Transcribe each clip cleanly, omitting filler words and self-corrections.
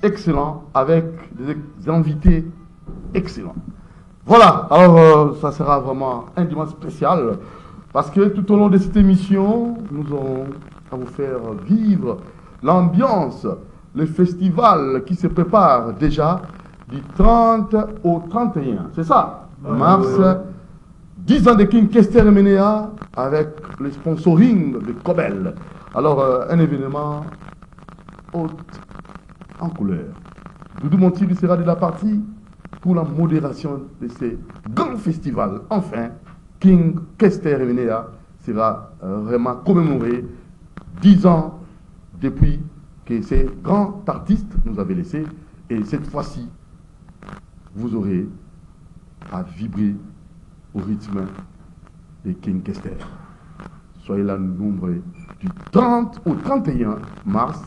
excellent avec des invités excellents. Voilà, alors ça sera vraiment un dimanche spécial parce que tout au long de cette émission, nous aurons à vous faire vivre l'ambiance, le festival qui se prépare déjà du 30 au 31. C'est ça, mars, 10 ans de King Kester et Menea avec le sponsoring de Cobel. Alors, un événement haute en couleur. Doudou Montiri sera de la partie pour la modération de ces grands festivals. Enfin, King Kester et Menea sera vraiment commémoré 10 ans depuis que ces grands artistes nous avaient laissés. Et cette fois-ci, vous aurez à vibrer au rythme de King Kester. Soyez là nombreux du 30 au 31 mars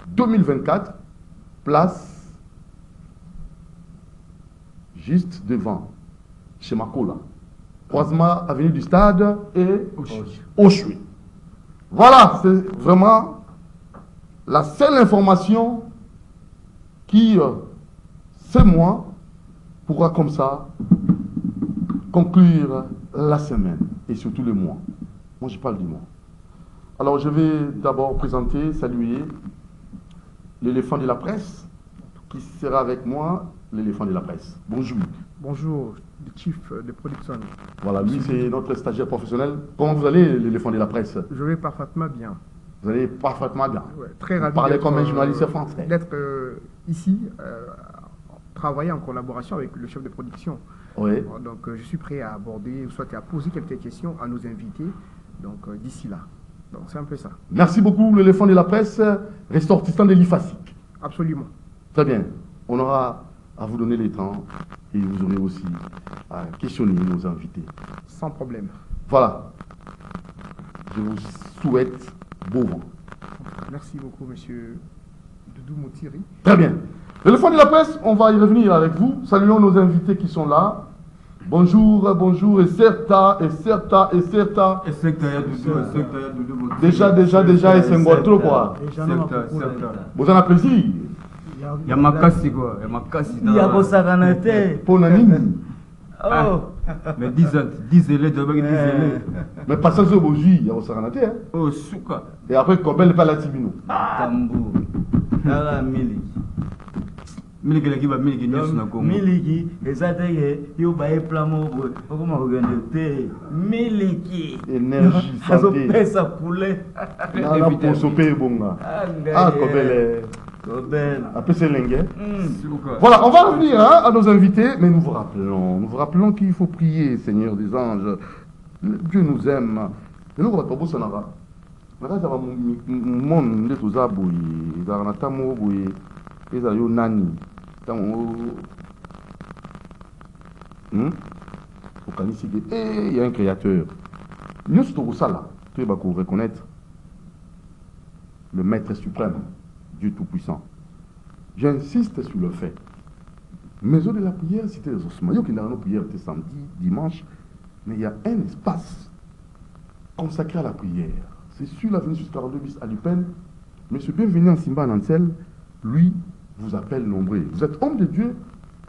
2024, place juste devant, chez Makola. Croisement avenue du Stade et Oshui. Voilà, c'est vraiment la seule information qui, ce mois, pourra comme ça conclure la semaine et surtout le mois. Moi, je parle du mois. Alors, je vais d'abord présenter, saluer l'éléphant de la presse qui sera avec moi, l'éléphant de la presse. Bonjour. Bonjour, le chief de production. Voilà, lui, c'est notre stagiaire professionnel. Comment vous allez, l'éléphant de la presse? Je vais parfaitement bien. Vous allez parfaitement bien. Ouais, très ravi. Vous parlez comme un journaliste français. D'être ici, travailler en collaboration avec le chef de production. Oui. Donc, je suis prêt à aborder, soit à poser quelques questions à nos invités. Donc, d'ici là. Donc, c'est un peu ça. Merci beaucoup, l'éléphant de la presse, ressortissant de l'IFASIC. Absolument. Très bien. On aura à vous donner les temps et vous aurez aussi à questionner nos invités. Sans problème. Voilà. Je vous souhaite beau vent. Merci beaucoup, monsieur Doudou Montiri. Très bien. L'éléphant de la presse, on va y revenir avec vous. Saluons nos invités qui sont là. Bonjour, bonjour, et certa. Déjà, et c'est un trop quoi. Vous en avez plaisir. Il y a ma casse quoi. Il y a vos saganate. Pour Nanini. Oh. Mais 10 élèves, mais pas ça, aujourd'hui, il y a vos saganate. Oh, souka. Et après, Kobel pas la Tibino. Tambour. Dala Miliki. Miliki va Miliki news na Congo. Miliki, ezateke yo bae plamo boy. Comment organiser Miliki. Énergie, santé. Azopesa poulet. Nana pour soper bonga. Ah, Kobel. Kobel. Après, c'est lingue. Voilà, on va revenir à nos invités, mais nous vous rappelons qu'il faut prier, Seigneur des anges. Dieu nous aime. Et nous, on va pas bosser là-bas. Mon de tous aboui, Zaranatamo, boui, Esayo Nani. Il y a un créateur. Nous sommes ça là. Tu vas reconnaître le Maître suprême, Dieu Tout-Puissant. J'insiste sur le fait. Maison de la prière, c'était les ossements. Il y a une prière, c'était samedi, dimanche, mais il y a un espace consacré à la prière. C'est sur l'avenue jusqu'à 42 bis à Lupin. Monsieur Bienvenu en Simba Nansel, lui, vous appelle nombreux. Vous êtes homme de Dieu,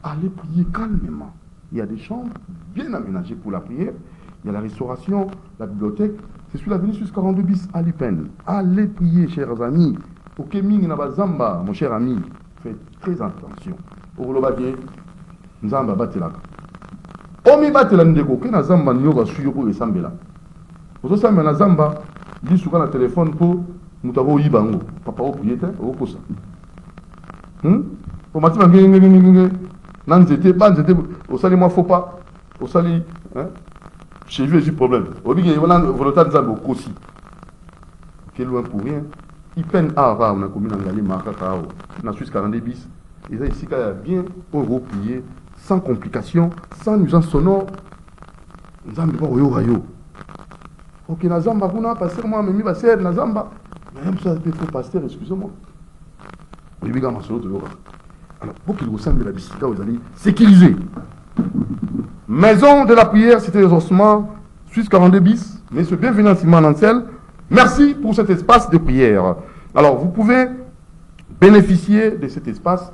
allez prier calmement. Il y a des chambres bien aménagées pour la prière. Il y a la restauration, la bibliothèque. C'est sur l'avenue jusqu'à 42 bis à Lupin. Allez prier, chers amis. Au Keming Nabazamba, mon cher ami, faites très attention. Au Rolobadier, Nzamba Batelaka. Omi Batela Ndeko, que Nazamba Nyoga Suyoko et Sambela. Vous savez, Nazamba, dit souvent le téléphone pour nous avons eu bango. Papa, au prière, au posa. Au matin, au sali, moi, faut pas. Au sali, chez lui, j'ai problème. Au biais, on a volontaire de Zambo, aussi. Quel loin pour rien. Il peine à on a commis dans l'année Makakao. Dans Suisse 42 bis. Et ça, ici, il y a bien au prier, sans complications, sans nuisance sonore. Nzambe pas oyo rayo. Ok, Nazamba, vous n'avez pas passé, moi, mais mi passer Nazamba. Même ça, il faut passer, excusez-moi. Oui, oui, gamin, sur l'autre. Alors, pour qu'il ressemble à la visite, vous allez sécuriser. Maison de la prière, c'était les ossements, Suisse 42 bis. Messieurs, bienvenue en Simon Nansel. Merci pour cet espace de prière. Alors, vous pouvez bénéficier de cet espace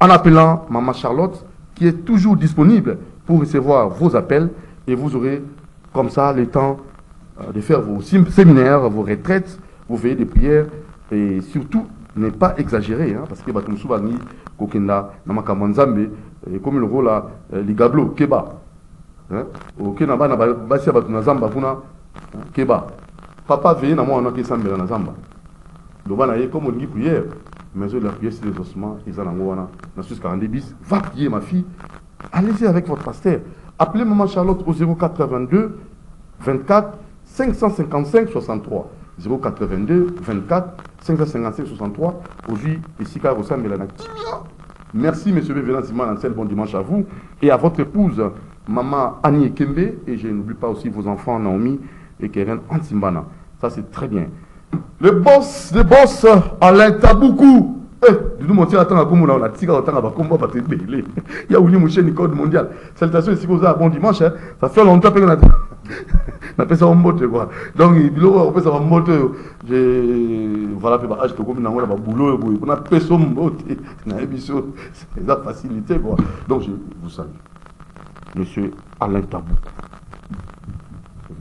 en appelant Maman Charlotte, qui est toujours disponible pour recevoir vos appels, et vous aurez comme ça le temps de faire vos séminaires, vos retraites, vos veillées de prière, et surtout ne pas exagérer, parce que Batumsoubani, Kokenda, Namakamanzambe, comme le rôle là, les gablo, Keba. Ok, Naba, Basia Batunazamba, Funa, Keba. Papa veille, Namo, Anaki Sambela Nazamba. Lobana, comme on dit prière, mais la prière, c'est les ossements, ils en ont un, jusqu'à un débit, va prier ma fille, allez-y avec votre pasteur. Appelez Maman Charlotte au 082 24 555 63. 082 24 555 63. Aujourd'hui, ici, Karosan Mélana. Merci, monsieur Bévélan Simon Ansel. Bon dimanche à vous et à votre épouse, Maman Annie Kembe. Et je n'oublie pas aussi vos enfants, Naomi et Keren Antimbana. Ça, c'est très bien. Le boss, Alain Taboukou. Du coup, mon tir attend à comme on a tiré autant à Bakomba, parce que il y a Willy Mouché, Nicole mondial. Salutations ici, vous avez bon dimanche. Ça fait longtemps que on appelle ça un moteur, quoi. Donc, on appelle ça un moteur. Voilà, puis je comme on a boulot, on a fait son moteur. C'est la facilité, quoi. Donc, je vous salue. Monsieur Alain Taboukou.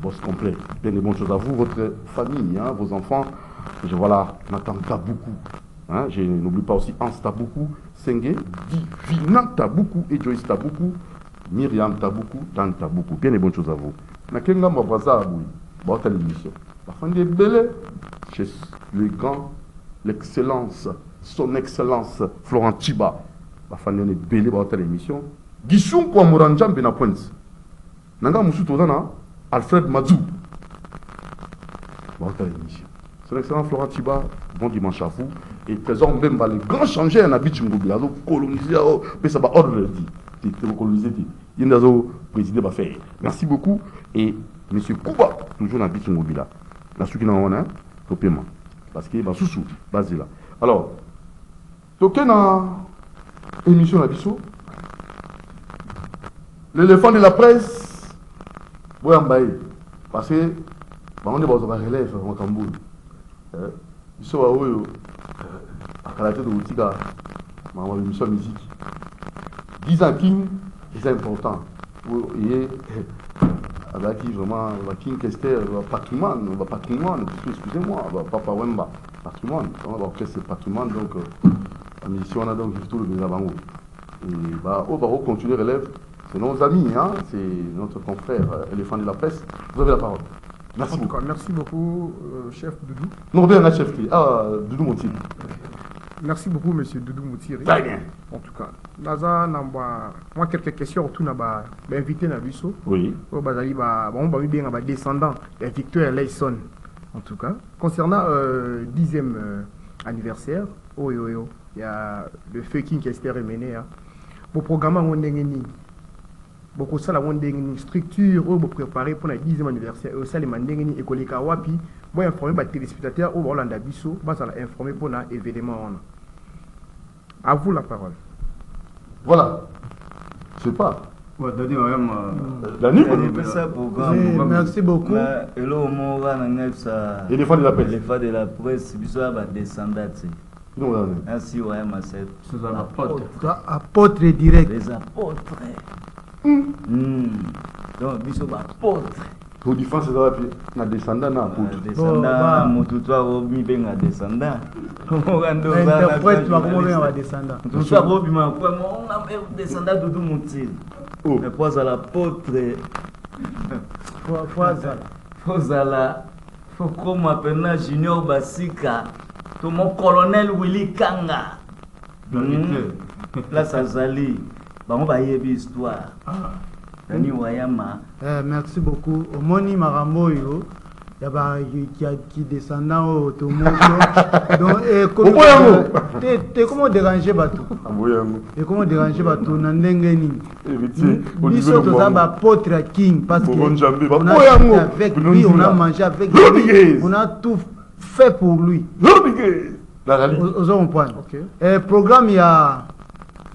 Boss complet. Bien des bonnes choses à vous, votre famille, vos enfants. Voilà, Nathan Taboukou. Je n'oublie pas aussi Hans Taboukou, Sengue, Divina Taboukou et Joyce Taboukou, Myriam Taboukou, Dan Taboukou. Bien des bonnes choses à vous. Nakenga Mwaza Aboui, bonne télévision. La fin des belles, chez le grand, l'excellence, son excellence, Florent Chiba. La fin des belles, bonne télévision. Gishun kwa Moranjam Benapoint. Nanga Moussou Tozana, Alfred Mazou. Bonne télévision. Son excellence Florent Chiba, bon dimanche à vous. Et Trésor Mbemba, les grands changeurs en habit Chungoubi, ils ont colonisé, mais ça va ordre dit, coloniser, il y a un président va faire. Merci beaucoup. Et M. Kouba, toujours en habit Chungoubi là. La souki n'a pas au paiement. Parce qu'il y a un sous-sous, basé là. Alors, token en émission à Bissot, l'éléphant de la presse, oui, en bail. Parce que, on est dans un relève, en Cameroun. Ils sont à la tête de Outika, ma émission musique. 10 ans King, c'est important. Et avec qui vraiment, la King Kester, patrimoine, excusez-moi, Papa Wemba, patrimoine. On va faire ce patrimoine, donc la mission on a donc tout le Bézabango. Et on va continuer relève. C'est nos amis, c'est notre confrère, éléphant de la presse. Vous avez la parole. Merci beaucoup. Merci beaucoup, chef Doudou. Non, bien, chef. Doudou Moutiri. Merci beaucoup, monsieur Doudou Moutiri. Très bien. En tout cas, moi, quelques questions, tout n'a pas invité à Bissot. Oui. On va bien un descendant, Victor Leison. En tout cas, concernant 10e anniversaire, il y a le feu King Kester mené. Pour programme, on a beaucoup ça la une structure pour préparer pour le 10e anniversaire au salle mandengeni école kawapi moi informer les téléspectateurs au Hollande Bissot va ça informer pour un événement. À vous la parole. Voilà. Je sais pas. La nuit. Merci beaucoup. Éléphant de la presse. Éléphant de la presse, Bissot va descendre. Ainsi, ouais, ma c'est apôtre direct. Les apôtres. Donc, Bissot va apôtre. Pour défense, c'est un descendant d'un apôtre. Descendant, Moutoutoua, Robi, ben, un descendant. Interprète, tu vas comment bien un descendant. Moutoutoua, Robi, on a un descendant de tout Moutil. Mais pas à l'apôtre. Faut à la. Faut qu'on m'appelle Junior Basika. Tout mon colonel Willy Kanga. Là, ça s'allie. On va y avoir une histoire. Merci beaucoup. Au Moni Maramboyo, il y a qui descendant au Tomoto. Donc, comment déranger Batou? Et comment déranger Batou? Nandengeni. Bissot Tozaba apôtre King. Parce que avec lui, on a mangé avec lui. On a tout fait pour lui. Aux hommes point. Programme, il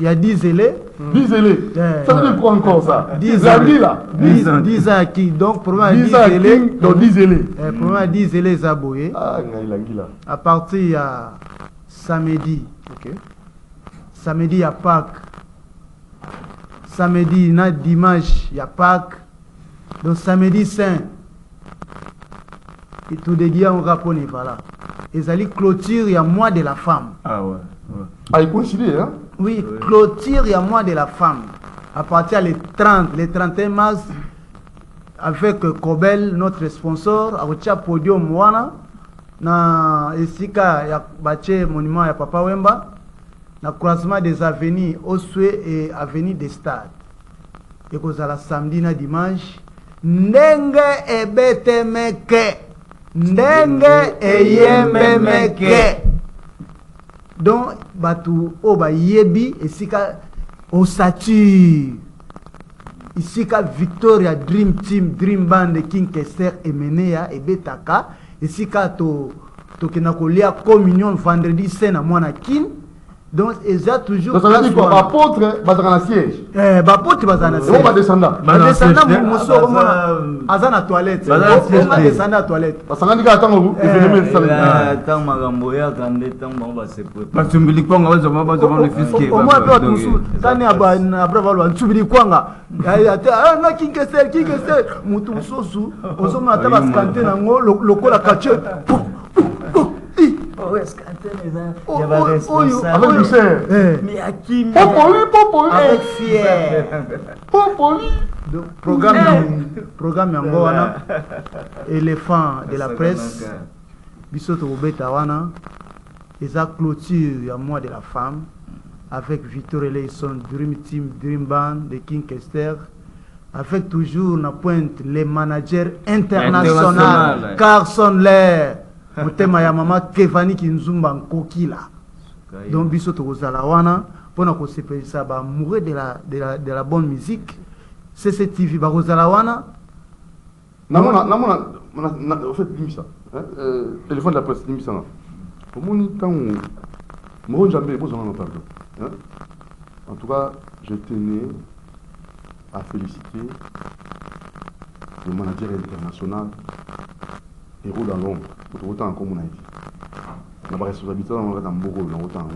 y a 10 élèves. 10 élèves. Ça veut dire quoi encore ça? 10 là. 10 ans qui. Donc, probablement 10 élèves. Donc 10 élèves. Probablement 10 élèves aboyés. Ah, à partir de samedi Ok. Samedi, il y a Pâques. Samedi, na dimanche, il y a Pâques. Donc samedi saint. Et tout dédié en Raponi, voilà. Ils allaient clôture, il y a mois de la femme. Ah ouais. Ah, il coïncide, hein? Oui, clôture, il y a mois de la femme. À partir les 31 mars, avec Kobel, notre sponsor, à Ocha Podium Wana, na Esika, il y a bâti monument, il y a Papa Wemba, na croisement des avenues Oswe et avenue des Stades. Et que ça la samedi na dimanche, ndenge ebete meke, ndenge eyembe meke. Donc, batu oba yebi Esika Osature. Ici, Victoria Dream Team, Dream Band de King Kester et Menea et Betaka. Ici, to kenakolia communion vendredi saint à Moanakin. Donc, ils ont toujours. Ça veut dire quoi? Apôtre, bazana siège. Apôtre, bazana siège. On va descendre. Descendant, azana toilette. On va descendre à toilette. Parce que attends, attends, Magamboya, quand les temps, on va se préparer. Parce que Mbili Kwanga, on va le fisquer. Au moins, peu de moussou. Tani Abrava, Tsubili Kwanga. Ah, King Kester, Moutou Sosu. On s'en attend à scanter dans le col à caché. Oh, est-ce qu'il y a responsable avec du cerf. Mais à qui? Popoli. Avec fier. Popoli. Programme Yangoana, éléphant de la presse, Bissoto Betawana, et ça clôture, il y a mois de la femme, avec Victor Eleison, Dream Team, Dream Band, de King Kester, avec toujours na pointe les managers internationaux, Carson Lair, Motema ya mama Kevani Kinzumba Nkokila. Donc Bissoto Ozalawana, pour se ça va mourir de la bonne musique. CCTV Barozalawana. En fait, limite ça. Téléphone de la presse, limite ça. Pour moi, quand on jamais besoin d'en parler. En tout cas, je tenais à féliciter le manager international héros dans l'ombre. Pour autant, comme on a dit. On a la responsabilité dans autant.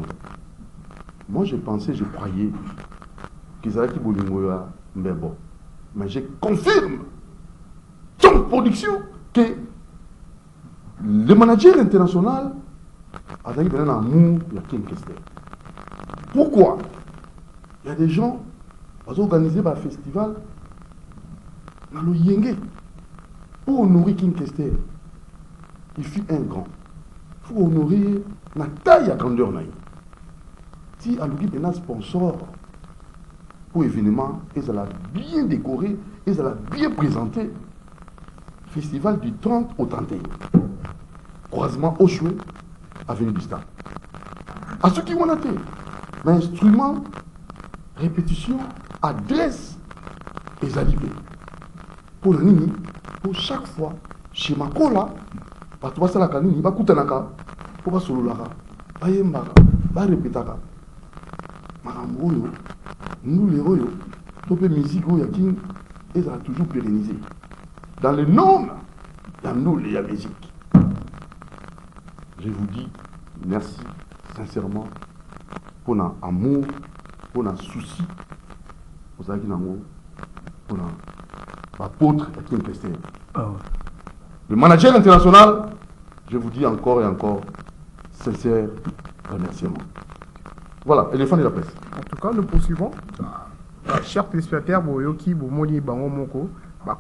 Moi, je pensais, je croyais qu'ils allaient Bolingoya, mais bon. Mais je confirme, sans production, que le manager international a donné un amour à King Kester. Pourquoi? Il y a des gens qui ont organisé un festival dans le Yenge pour honorer King Kester. Il fut un grand. Il faut honorer la taille à grandeur. Si à l'ouïe un sponsor pour événement, ils allaient bien décoré, ils allaient bien présenté. Festival du 30 au 31. Croisement au Chouet, avenue du Stade. À ceux qui ont été, l'instrument, répétition, adresse et alibé. Pour la nini, pour chaque fois, chez ma cola, parce que la canine, il va coûter naka, pour pas solo la va yembaka, va répéter. Maramboyo, nous les royaux, toute musique où il y a qui est toujours pérennisé. Dans les normes, il y a nous les musique. Je vous dis merci sincèrement pour notre amour, pour notre souci, pour ça pour notre apôtre et King Kester. Le manager international, je vous dis encore et encore sincère remerciement. Voilà, éléphant de la presse. En tout cas, nous poursuivons. Chers téléspectateurs, Boyoki, Bomoni, Bango Moko,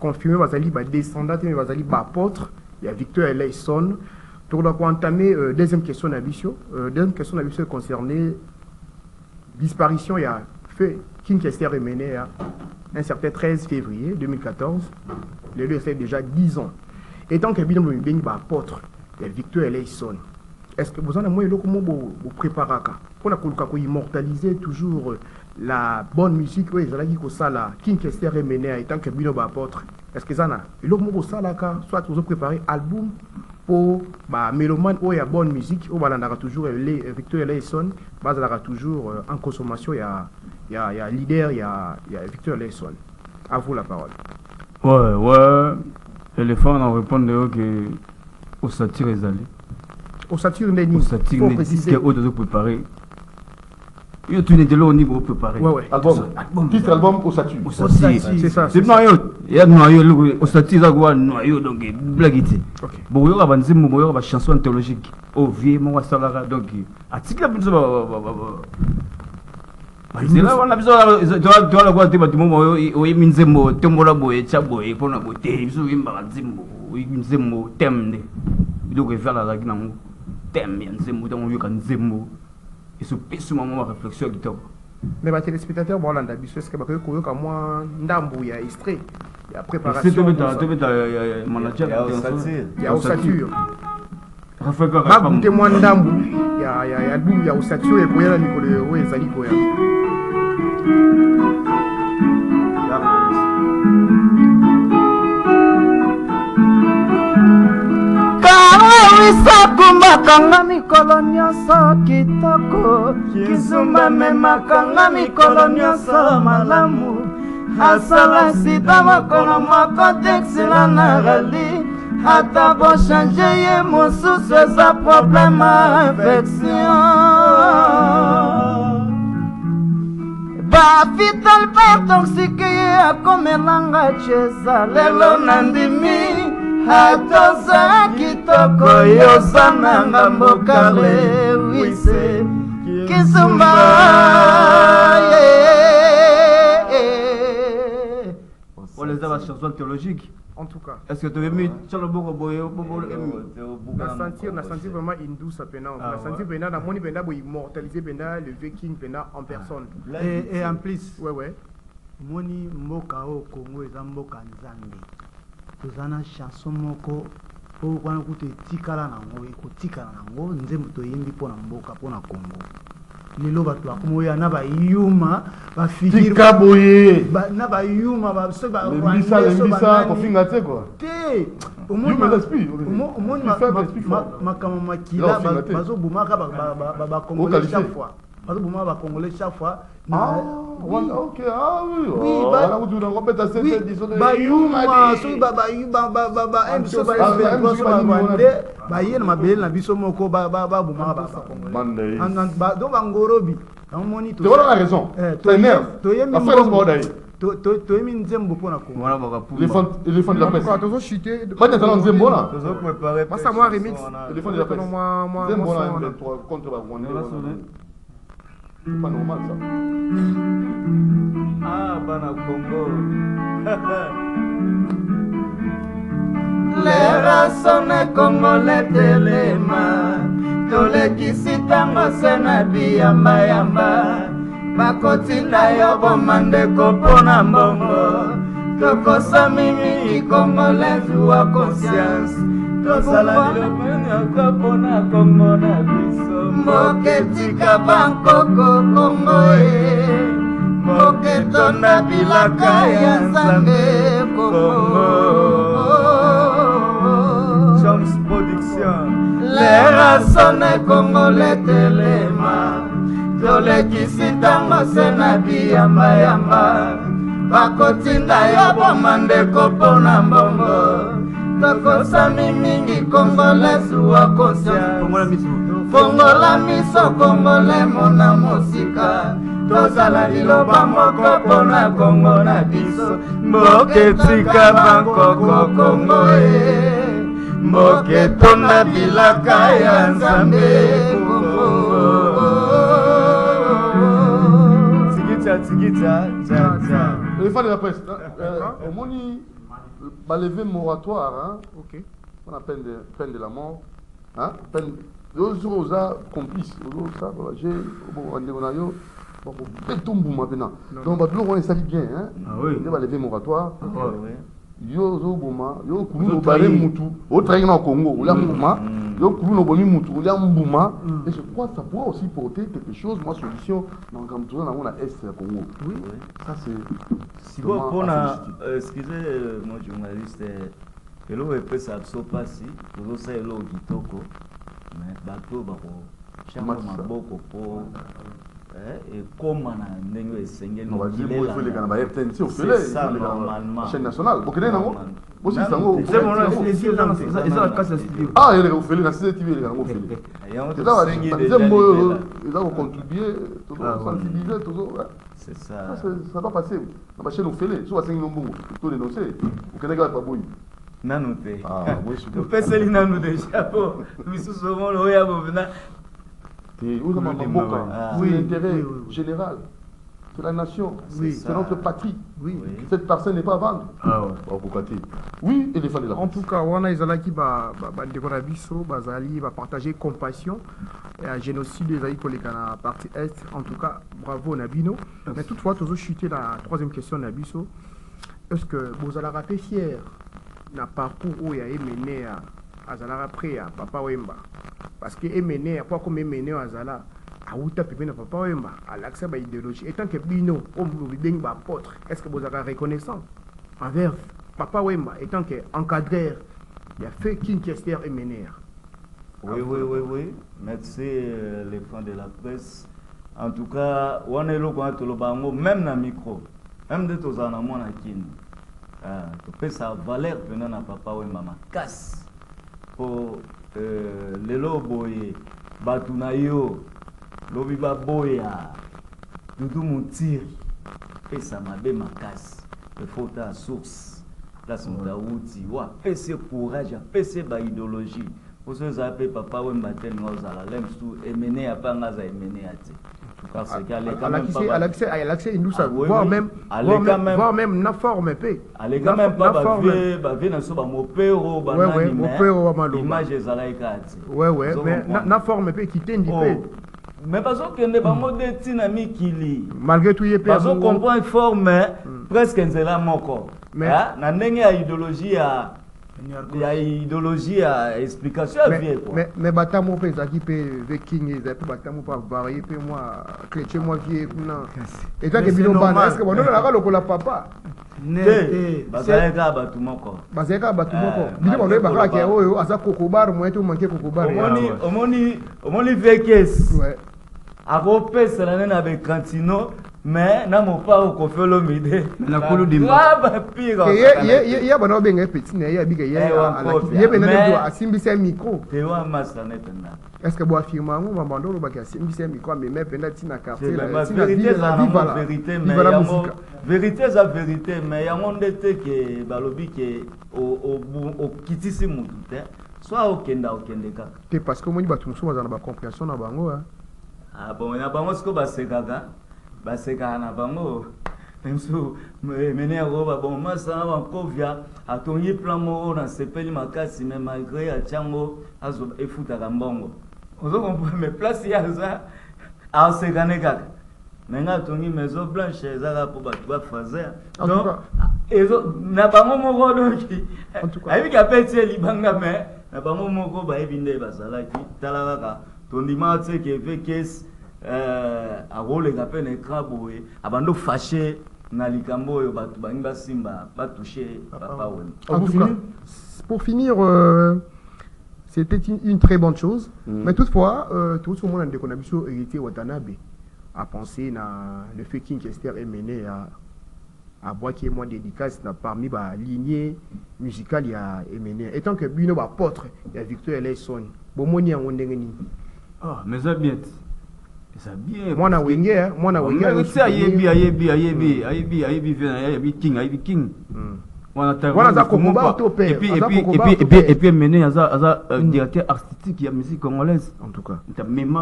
confirmer Bazali, descendant, Bazali, apôtre, il y a Victor Eleison. Donc, on va entamer deuxième question d'ambition. Deuxième question d'ambition concernée disparition, il y a fait King Kester est mené un certain 13 février 2014. Les deux fait déjà 10 ans. Et tant que Bino Mbeni apôtre, il y a Victor Eleison. Est-ce que vous en avez comment vous préparez pour immortaliser toujours la bonne musique? Oui, c'est là qu'il ça là. King Kester est mené et tant que Bino apôtre. Est-ce que ça n'a? Et là, vous ça là, soit vous préparez album pour mélomane où il y a bonne musique, où il y a toujours Victor Eleison, il y a toujours en consommation, il y a leader, il y a Victor Eleison. À vous la parole. Ouais. Éléphant, on répond que au satire les allés. Au satire n'est ni. Au satire n'est ni. Qu'est-ce que vous préparer Il y a tout au niveau préparé. Ouais. Album. Titre album Osatu. C'est ça. C'est noyau. Il y a noyau. Osatu, il y a noyau. Donc, blague. Bon, il y a une chanson théologique. Au vieux, mon salara. Donc, article, c'est là, on a besoin de la voix de Batimo, oui, Minzemo, Temola Boy, Chaboy, pour la beauté, Zimbo, Zimbo, Temne. Il doit faire la règle, Tem, Zimbo, dans le Zimbo. Et ce petit moment de réflexion qui tombe. Mais les téléspectateurs, bon, on a d'habitude, c'est que moi, Ndambo, il y a extrait, il y a préparation. C'est le manager, il y a ossature. Moi, Ndambo, il y a ossature et il y a Nicolas, et Zali Koya. Makanga mikolo nyonso kitoko Kizumba memakanga mikolo nyonso malamu Asala sida makolo moko texila na rali Ata bo change ye mosusu eza problème infection Bafital per toxique ye akomelanga cheza Lelo nandimi Hatoza kitoko yosana ngambokale wise Kizumba On les a la chanson théologique. En tout cas. Est-ce que tu as mis Chaloboko Boyo na sentir vraiment hindou ça pena. Na sentir pena na moni pena bo immortaliser pena le viking pena en personne. Et en plus. Ouais. Moni mboka au Congo eza mboka nzambe. Tozana chanson moko po wana kuti tikala nango ekotikala nango nzembo toyimbi pona mboka pona Congo lelo bato bakomoya na bayuma bafikiri tikaboye na bayuma baso ba lembisa kofinga te quoi te omoni l'esprit omoni makama makila bazobumaka bakongolais chaque fois bazobumaka bakongolais chaque fois ok, oui, bayuma soki bayena mabele na biso moko babumaka do bangorobi amoni toyemi nzembo mpona éléphant de la presse tozochute batala nzembo na masa mwa remix éléphant de la presse nzembo na contre la Rwanda. C'est pas normal ça. Ah, bana Congo. Les rassonne Congolais telema. Tolekisi tango sena biyamba yamba. Bakotinda yo bomande kopona mbongo. Tokosa mimi Congolais wa conscience. Tosala biloko kopona Congo na biso. Moketika bankoko Congo Moketona bilaka ya Nzambe Congo Jones Production Les rassonne Congolais telema Tolekisi tango sena biyamba yamba Bakotinda yo bomande kopona mbongo Tokosami mingi Congolais wa conscience Fongola miso Congolais mona mosika Tozala liloba moko pona Congo na biso Moketika bankoko Congo Moketona bilaka ya Nzambe Tigita Éléphant de la presse omoni balevé moratoire OK on appelle peine de la mort peine les autres complices ça j'ai bon yo bon pétombuma maintenant donc bah on est sali bien il va lever moratoire yo zo boma yo kulu balé mutu au train au Congo ou là mbuma yo kulu no bomi mutu ou là mbuma et je crois que ça pourrait aussi porter quelque chose moi solution dans comme tout dans la est Congo oui ça c'est si vous pour excusez moi journaliste que l'eau est ça so passi pour ça l'eau kitoko mais bateau bako chama maboko po et comment on a essayé on va dire il faut les gars na RTNC au c'est ça normalement chaîne nationale bon kenena ngo aussi ça ngo c'est bon là c'est ça casse studio ah il est au félé na CCTV les gars ngo félé et là ils ont contribué tout sensibiliser tout c'est ça ça doit passer na chaîne au félé soit 5 nombongo tout dénoncer au kenega pas boy nanote ah oui je peux passer les nanu déjà bon mais souvent le ya bovena oui, l'intérêt général, c'est la nation, c'est notre patrie. Oui. Cette personne n'est pas à vendre. Ah ouais. Pourquoi oui, et les femmes de la en tout cas, on a Izalaki va partager compassion et un génocide des Aïe pour les Ghana partie Est. En tout cas, bravo Nabino. Mais toutefois, toujours chuter la troisième question Nabiso. Est-ce que vous allez rappeler fier d'un parcours où il y a mené à Zala après à Papa Wemba? Parce que mené à quoi comme mené à Zala à Outa Pépé na Papa Wemba à l'accès à l'idéologie. Et tant que Bino, on vous dit apôtre, est-ce que vous avez reconnaissant envers Papa Wemba étant qu'encadreur, il y a fait King Kester et mené? Oui. Merci les fans de la presse. En tout cas, on est là quand le bango, même dans le micro, même de tous en amont à Kin. Tu peux sa valeur venant à Papa Wemba ma casse pour les loboye, Batunayo, Lobiba Boya, Doudou Moutiri, et ça m'a bien ma casse. Il faut ta source. Là, c'est mon outil. PC courage, PC ba idéologie. Pour ceux qui appellent Papa Wemba tel nous à la lème sous et mener à pas ngaza et mener à te. Parce qu'il y a quand même pas l'accès nous ça voire même na forme pe. Allez quand même pas ba na so ba mopero ba nani mais image ezalaika ati. Ouais mais na forme pe quitter ndi pe. Mais parce que ne ba mode dynamique ili. Malgré tout y pe. Parce qu'on comprend forme presque nzela moko. Mais na ndenge ya idéologie ya il y a idéologie à explication mais batamo pe zaki pe viking et pe batamo pas varié pe moi chrétien moi vie kuna et toi que bino bana est-ce que bon na lokola papa ne bazaka batumoko bino bon ba ka oyo asa kokobar moi to manquer kokobar omoni vekes ouais akopesa na nena be kantino mais na mo pa ko felo mide na kulu dimba ba pire ya bana benga petit na ya biga ya bena do asimbisa micro te wa masa netana est-ce que bo affirma ngo mabandolo ba ka asimbisa micro mais penda tina quartier la vérité mais za vérité mais ya monde te ke balobi ke o kitisi mutu te soit okende ka te parce que mo ni batu muso bazana ba compréhension na bango ah bon na bango sko ba sekaka baseka na bango memso mené à roba bon masa na kovia atongi plan mo na sepeli makasi mais malgré a chango azo efuta kambongo ozo comprendre mais place ya za a sekane kaka menga tongi maison blanche za pour ba fazer donc ezo na bango moko doki ayi ka peti libanga mais na bango moko ba ebinde bazalaki talaka tondima tseke vekes a rôle qu'appelle un crabe abando fâché na likambo yo batu bangi simba ba toucher Papa Wemba. Pour finir c'était une très bonne chose mais toutefois tout ce monde qu'on a vu sur hérité Watanabe a pensé na le fait King Kester est mené à boire qui est moins dédicace na parmi ba lignée musicale il y a mené étant que bino ba portre il y a Victor Eleison bomoni en ndengeni ah mais ça bien ça bien mwana wenge c'est ayebi king wana za kokoba to pe et puis mené aza directeur artistique ya musique congolaise en tout cas même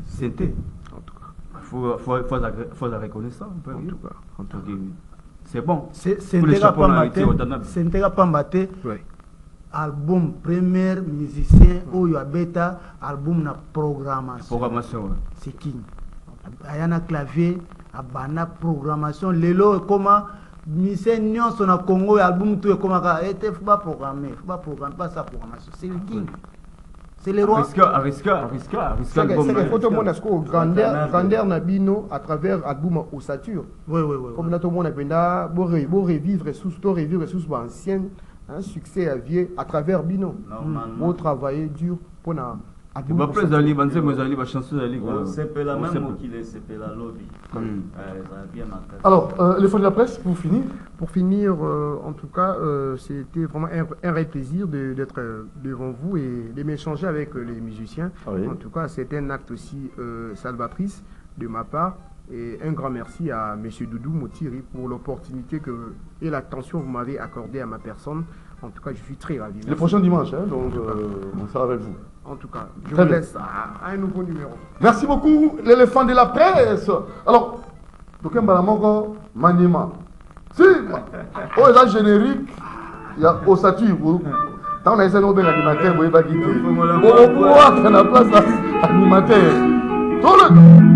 c'était en tout cas faut la reconnaissance en tout cas c'est bon c'est pas maté album premier musicien oyo abeta album na programmation c'est King ayana clavier abana programmation lelo comment musicien nyonso na Congo album tout comment était faut pas programmer pas sa programmation c'est le King c'est le roi risqueur c'est que photo mon asko grandeur na bino à travers album Ossature oui comme na to mon apenda bo revivre sous ancienne un succès à vie à travers Bino. Vous travaillez dur pour Tu vas plus d'aller, ben c'est moi d'aller, ben chanceux d'aller. C'est pas la même mot qu'il est, c'est pas la lobby. Alors, les fonds de la presse, pour finir. Pour finir, en tout cas, c'était vraiment un vrai plaisir d'être devant vous et de m'échanger avec les musiciens. Oui. En tout cas, c'est un acte aussi salvatrice de ma part. Et un grand merci à M. Doudou Motiri pour l'opportunité et l'attention que vous m'avez accordée à ma personne. En tout cas, je suis très ravi. Le prochain dimanche, hein, donc on sera avec vous. En tout cas, je Très vous bien. laisse à un nouveau numéro. Merci beaucoup, l'éléphant de la presse. Alors, donc, Mbalamongo, Maniema. Si, oh, là, générique, il y a Osatu. Quand on a essayé de faire l'animateur, vous voyez pas quitter. Oh, quoi, on a place à animateur.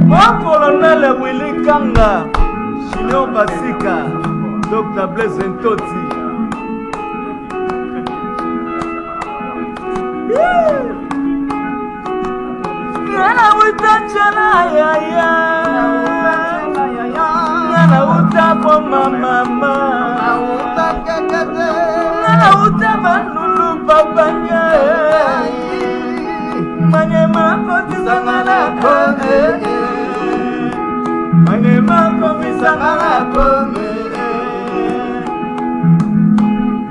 Moi, colonel Willy Kanga, Chino Basika, Dr. Blaise Ntoti. Nana uta chana ya ya, nana uta koma mama, nana uta manulu babanya, manyema kotisangana kone, manyema komisangana kone,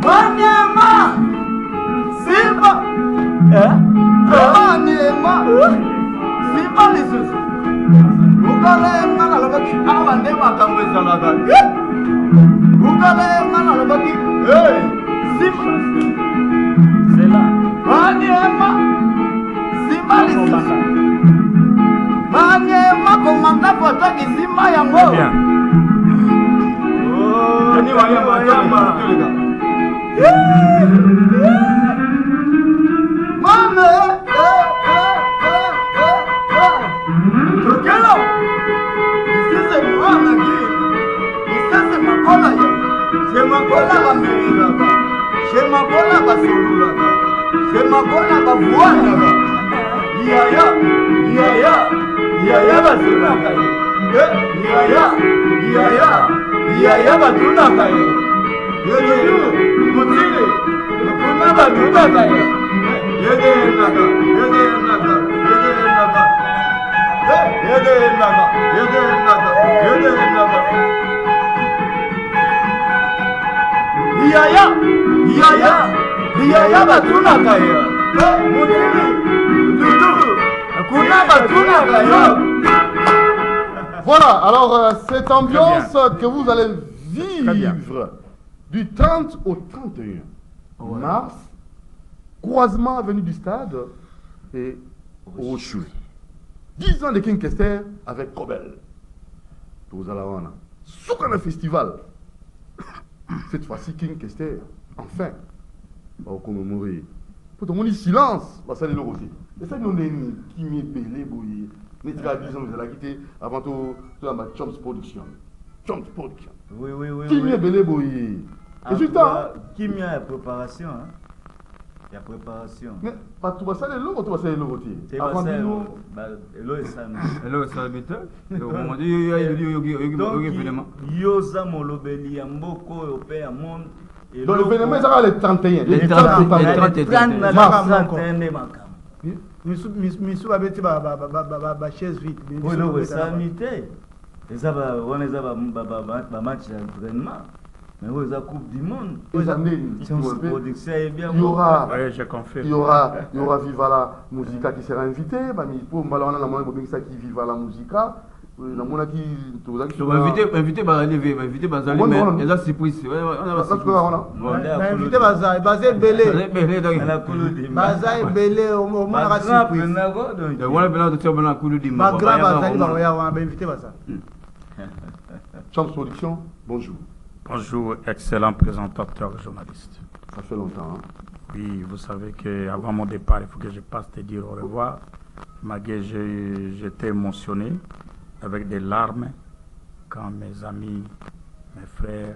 manyema simba, manyema. Simba lisusu ukale ngana lobaki awande makambo ezalaka ukale ngana lobaki simba sela maniema simba lisusu maniema komanda fotoki simba yango ani wayama mame Tokelo, isese mwana ki, isese makola ye, se makola ba merila ba, se makola ba solula ba, se makola ba vuana ba, yaya ba solula ka ye, yaya ba tuna ka ye, mutile, mukuna ba tuna ka ye, yede naka. Yaya batuna kaya. Kuna batuna kaya. Voilà, alors cette ambiance que vous allez vivre du 30 au 31 mars, croisement avenue du Stade et Rocheux. 10 ans de King Kester avec Kobel. Tous à la Wana. Soukana Festival. Cette fois-ci, King Kester, enfin, va commémorer. Pour tout le monde, silence, va saluer le rosé. Et ça, nous avons qui m'est belé, bouillé. Nous avons 10 ans, nous allons quitter avant tout la Chomps Production. Chomps Production. Oui. Qui m'est belé, bouillé. Résultat. Qui m'y a préparation, hein? Il y a préparation. Mais pas tout ça les lots, tout ça les lots. Avant de nous, l'eau est ça. L'eau est ça, bête. Donc, Yosa Molobeli, Mboko, Européen, Monde. Dans l'événement, ça va les 31. Les 31 mars. Misu babeti ba chaise vide. Oui, ça imité. Et ça va, on est à match d'entraînement. Mais vous avez Coupe du Monde. Il y aura Viva la Musica qui sera invité. Pour Malona, la monnaie qui Viva la Musica. La monnaie qui. Invité Bazali, mais il y a surprise. Invité Bazali, Bazali Belé. Bazali Belé, au moins la surprise. Magra Bazali, on va inviter Bazali. Chomps Production, bonjour. Bonjour, excellent présentateur journaliste. Ça fait longtemps. Hein? Oui, vous savez qu'avant mon départ, il faut que je passe te dire au revoir. Malgré j'étais émotionné avec des larmes quand mes amis, mes frères,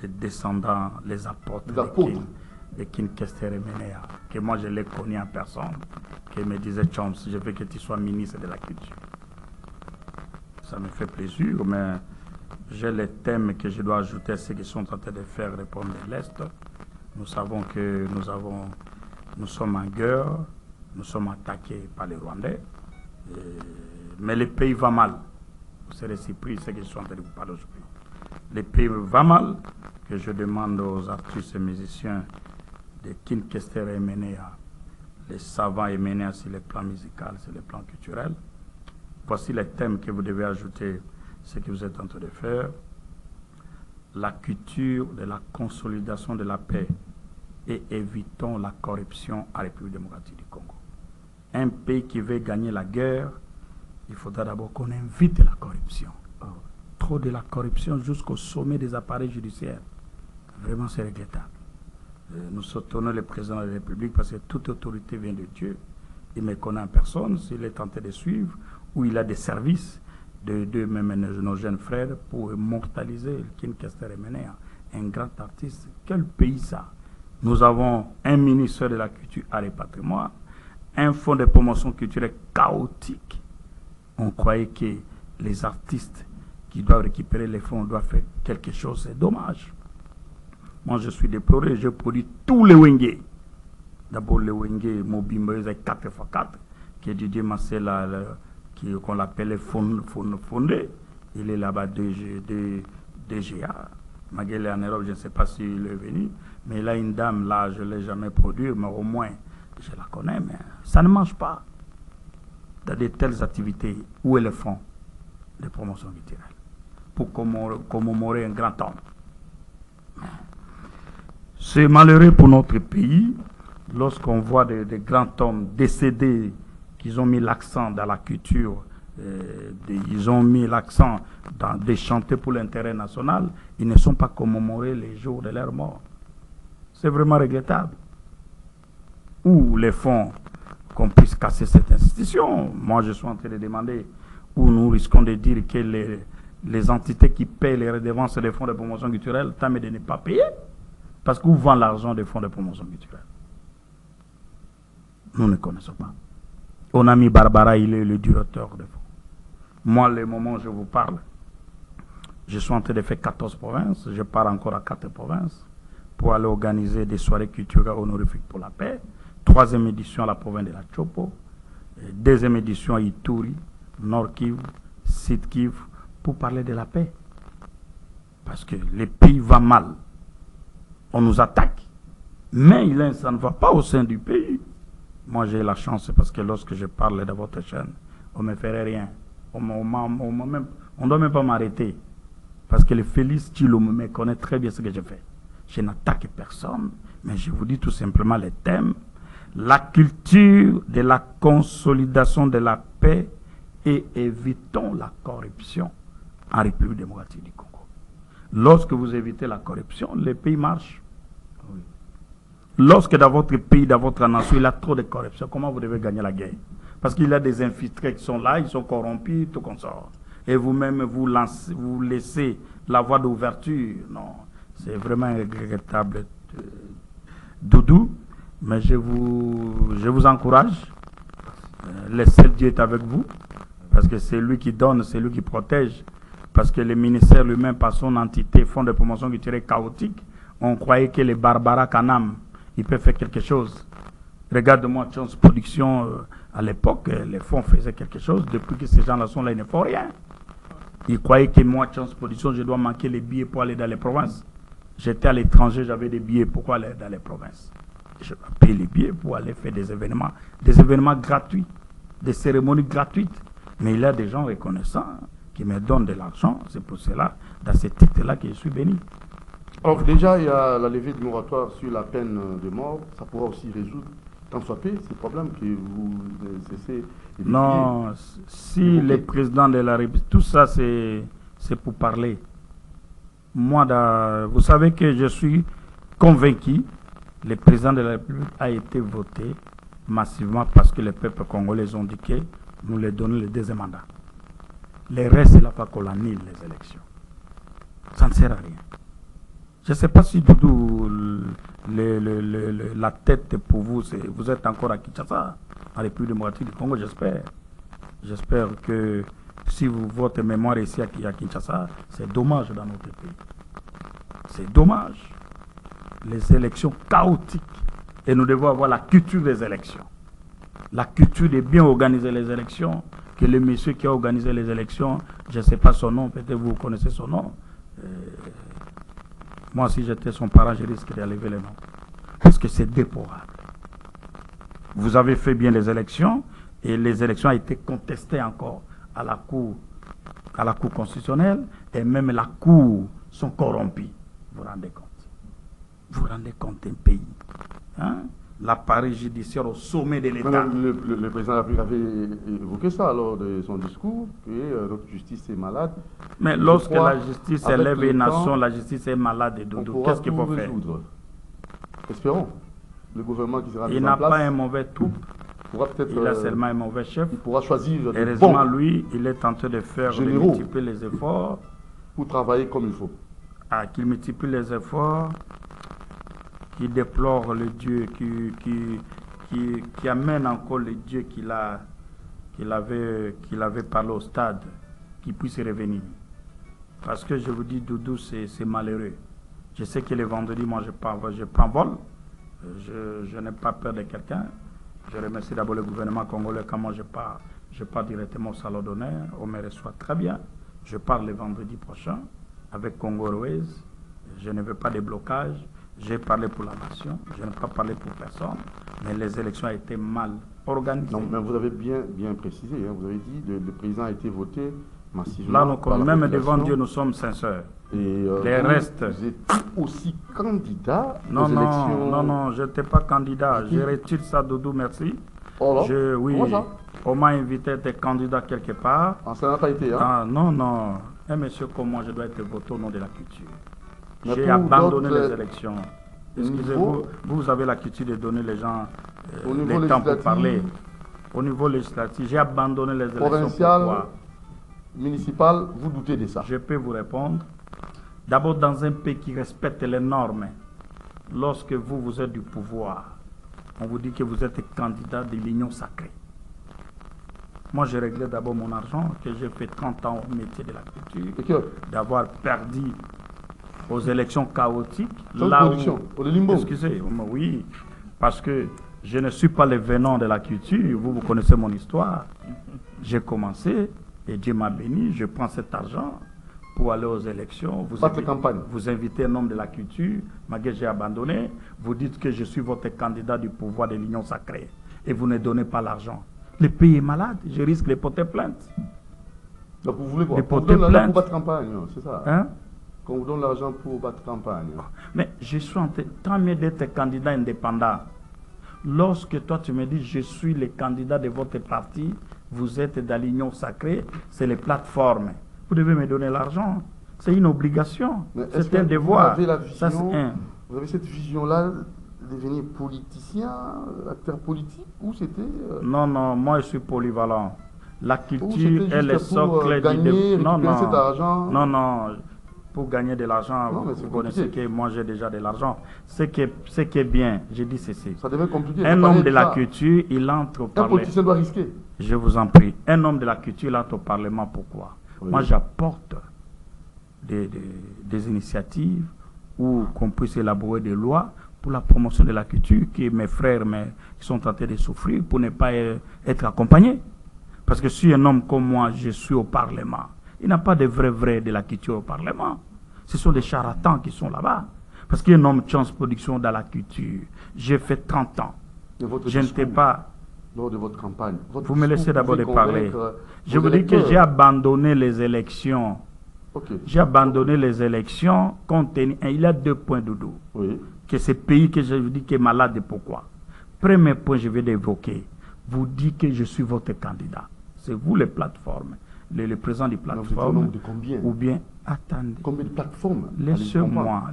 les descendants, les apôtres de King Kester et Menea, que moi je les connais en personne, qui me disaient Chomps, je veux que tu sois ministre de la Culture. Ça me fait plaisir, mais j'ai les thèmes que je dois ajouter à ceux qui sont en train de faire répondre de l'Est. Nous savons que nous sommes en guerre, nous sommes attaqués par les Rwandais. Mais le pays va mal. Vous serez surpris, c'est que je suis en train de vous parler aujourd'hui. Le pays va mal, que je demande aux artistes et musiciens de Kinchester et Emenea, les savants Emenea sur le plan musical, sur le plan culturel. Voici les thèmes que vous devez ajouter, ce que vous êtes en train de faire. La culture de la consolidation de la paix et évitons la corruption à la République démocratique du Congo. Un pays qui veut gagner la guerre, il faudra d'abord qu'on évite la corruption. Trop de la corruption jusqu'au sommet des appareils judiciaires. Vraiment, c'est regrettable. Nous soutenons le président de la République parce que toute autorité vient de Dieu. Il ne me connaît en personne, s'il est tenté de suivre, ou il a des services de même nos jeunes frères pour immortaliser Kinchester Emenea, un grand artiste. Quel pays ça? Nous avons un ministère de la Culture, Art et Patrimoine, un fonds de promotion culturelle chaotique. On croyait que les artistes qui doivent récupérer les fonds doivent faire quelque chose. C'est dommage. Moi, je suis déploré. Je produis tous les Wenge. D'abord, les Wenge Mobimbo, 4x4, qui est Didier Massel, qu'on l'appelait Fondé. Il est là-bas, DGA. Maguele en Europe, je ne sais pas s'il est venu. Mais là, une dame, là, je ne l'ai jamais produit, mais au moins, je la connais. Mais ça ne marche pas. Dans de telles activités, où est le fonds de promotion culturelle pour commémorer un grand homme? C'est malheureux pour notre pays lorsqu'on voit des grands hommes décédés qui ont mis l'accent dans la culture, ils ont mis l'accent dans des chanter pour l'intérêt national, ils ne sont pas commémorés les jours de leur mort. C'est vraiment regrettable. Ou les fonds qu'on puisse casser cette institution. Moi, je suis en train de demander où nous risquons de dire que les entités qui paient les redevances des fonds de promotion culturelle, tant de ne pas payer. Parce qu'on vend l'argent des fonds de promotion culturelle. Nous ne connaissons pas. On a mis Barbara, il est le directeur des fonds. Moi, le moment où je vous parle, je suis en train de faire 14 provinces. Je pars encore à 4 provinces pour aller organiser des soirées culturelles honorifiques pour la paix. 3e édition à la province de la Chopo, 2e édition à Ituri, Nord Kivu, Sud Kivu, pour parler de la paix. Parce que le pays va mal. On nous attaque, mais ça ne va pas au sein du pays. Moi, j'ai la chance parce que lorsque je parle de votre chaîne, on ne me ferait rien. On ne doit même pas m'arrêter. Parce que le Félix Thilo me connaît très bien ce que je fais. Je n'attaque personne, mais je vous dis tout simplement les thèmes. La culture de la consolidation de la paix et évitons la corruption en République démocratique du Congo. Lorsque vous évitez la corruption, le pays marche. Oui. Lorsque dans votre pays, dans votre nation, il y a trop de corruption, comment vous devez gagner la guerre? Parce qu'il y a des infiltrés qui sont là, ils sont corrompus, tout comme ça. Et vous-même, vous laissez la voie d'ouverture. Non, c'est vraiment regrettable. Doudou. Mais je vous encourage. Le seul Dieu est avec vous. Parce que c'est lui qui donne, c'est lui qui protège. Parce que le ministère lui-même, par son entité, fonds de promotion culturelle chaotique, on croyait que les Barbara Kanam, ils peuvent faire quelque chose. Regarde-moi, Chance Production, à l'époque, les fonds faisaient quelque chose. Depuis que ces gens-là sont là, ils ne font rien. Ils croyaient que moi, Chance Production, je dois manquer les billets pour aller dans les provinces. J'étais à l'étranger, j'avais des billets. Pourquoi aller dans les provinces? Je paye les billets pour aller faire des événements gratuits, des cérémonies gratuites. Mais il y a des gens reconnaissants qui me donnent de l'argent. C'est pour cela, dans ce titre-là, que je suis béni. Alors déjà, il y a la levée du moratoire sur la peine de mort. Ça pourra aussi résoudre, tant soit peu, ces problèmes que vous cessez d'éviter. Non, si le président de la République, tout ça, c'est pour parler. Moi, vous savez que je suis convaincu. Le président de la République a été voté massivement parce que les peuples congolais ont dit que nous lui donnons le 2e mandat. Le reste, il n'a pas qu'on annule les élections. Ça ne sert à rien. Je ne sais pas si Doudou, la tête pour vous, vous êtes encore à Kinshasa, en République démocratique du Congo, j'espère. J'espère que si votre mémoire est ici à Kinshasa, c'est dommage dans notre pays. C'est dommage. Les élections chaotiques. Et nous devons avoir la culture des élections. la culture de bien organiser les élections, que le monsieur qui a organisé les élections, je ne sais pas son nom, peut-être vous connaissez son nom. Moi, si j'étais son parent, je risque d'enlever le nom. Parce que c'est déplorable. Vous avez fait bien les élections, et les élections ont été contestées encore à la Cour constitutionnelle, et même la Cour sont corrompies. Vous vous rendez compte? Vous vous rendez compte d'un pays, hein? L'appareil judiciaire au sommet de l'État. Le président de la République avait évoqué ça lors de son discours, que notre justice est malade. Mais lorsque la justice élève une nation, la justice est malade et doudou. Qu'est-ce qu'il faut faire? Espérons. Le gouvernement qui sera mis en place. Il n'a pas un mauvais troupe. Il a seulement un mauvais chef. Il pourra choisir. Heureusement, lui, il est en train de faire, de multiplier les efforts. Pour travailler comme il faut. Ah, qu'il multiplie les efforts, qui déplore le Dieu, qui amène encore le Dieu qu'il avait parlé au stade, qui puisse revenir. Parce que je vous dis, Doudou, c'est malheureux. Je sais que les vendredis, moi, je prends vol. Je n'ai pas peur de quelqu'un. Je remercie d'abord le gouvernement congolais. Quand moi je pars directement au salon d'honneur. On me reçoit très bien. Je pars le vendredi prochain avec Congo Airways. Je ne veux pas de blocage. J'ai parlé pour la nation. Je n'ai pas parlé pour personne. Mais les élections ont été mal organisées. Non, mais vous avez bien précisé. Hein. Vous avez dit que le président a été voté massivement. Là, même devant Dieu, nous sommes sincères. Et les restes. Vous êtes aussi candidat aux élections? Non, je n'étais pas candidat. Je retire ça, Doudou, merci. Oh là. Oui, on m'a invité à être candidat quelque part. Ah, ça n'a pas été, hein? Ah, non. Un monsieur comme moi, je dois être voté au nom de la culture. J'ai abandonné les élections. Excusez-vous, vous avez la culture de donner les gens le temps pour parler. Au niveau législatif, j'ai abandonné les élections. Provincial, municipal, vous doutez de ça? Je peux vous répondre. D'abord, dans un pays qui respecte les normes, lorsque vous êtes du pouvoir, on vous dit que vous êtes candidat de l'union sacrée. Moi, je réglais d'abord mon argent, que j'ai fait 30 ans au métier de la culture, d'avoir perdu aux élections chaotiques. Au limbo. Excusez-moi, oui, parce que je ne suis pas le venant de la culture. Vous connaissez mon histoire. J'ai commencé et Dieu m'a béni. Je prends cet argent pour aller aux élections. Vous invitez un homme de la culture, malgré j'ai abandonné. Vous dites que je suis votre candidat du pouvoir de l'union sacrée et vous ne donnez pas l'argent. Le pays est malade. Je risque de porter plainte. Donc vous voulez quoi? Porter plainte pour battre campagne, c'est ça? Hein? Qu'on vous donne l'argent pour battre campagne. Mais je suis en train d'être candidat indépendant. Lorsque toi tu me dis je suis le candidat de votre parti, vous êtes dans l'union sacrée, c'est les plateformes. Vous devez me donner l'argent. C'est une obligation. C'est un devoir. Vous avez cette vision-là de devenir politicien, acteur politique, ou c'était... Non, moi je suis polyvalent. La culture est le socle du... Non. Pour gagner de l'argent, vous connaissez que moi j'ai déjà de l'argent. Ce qui est bien, j'ai dit ceci. Ça devient compliqué. Un homme de la culture, il entre au Parlement. Un politicien doit risquer. Je vous en prie. Un homme de la culture, il entre au Parlement. Pourquoi? Oui. Moi, j'apporte des initiatives où qu'on puisse élaborer des lois pour la promotion de la culture, que mes frères qui sont tentés de souffrir pour ne pas être accompagnés. Parce que si un homme comme moi, je suis au Parlement, il n'y a pas de vrai de la culture au Parlement. Ce sont des charlatans qui sont là-bas. Parce qu'un homme chance production dans la culture. J'ai fait 30 ans. Je n'étais pas... Lors de votre campagne. Vous me laissez d'abord de parler. Je vous dis que j'ai abandonné les élections. Okay. J'ai abandonné les élections compte tenu... Il y a 2 points, Doudou. Oui. Que ce pays que je vous dis qui est malade, pourquoi? Premier point, je vais l'évoquer. Vous dites que je suis votre candidat. C'est vous les plateformes. Le président des plateformes. De combien? Ou bien, attendez. Combien de plateformes? Laissez-moi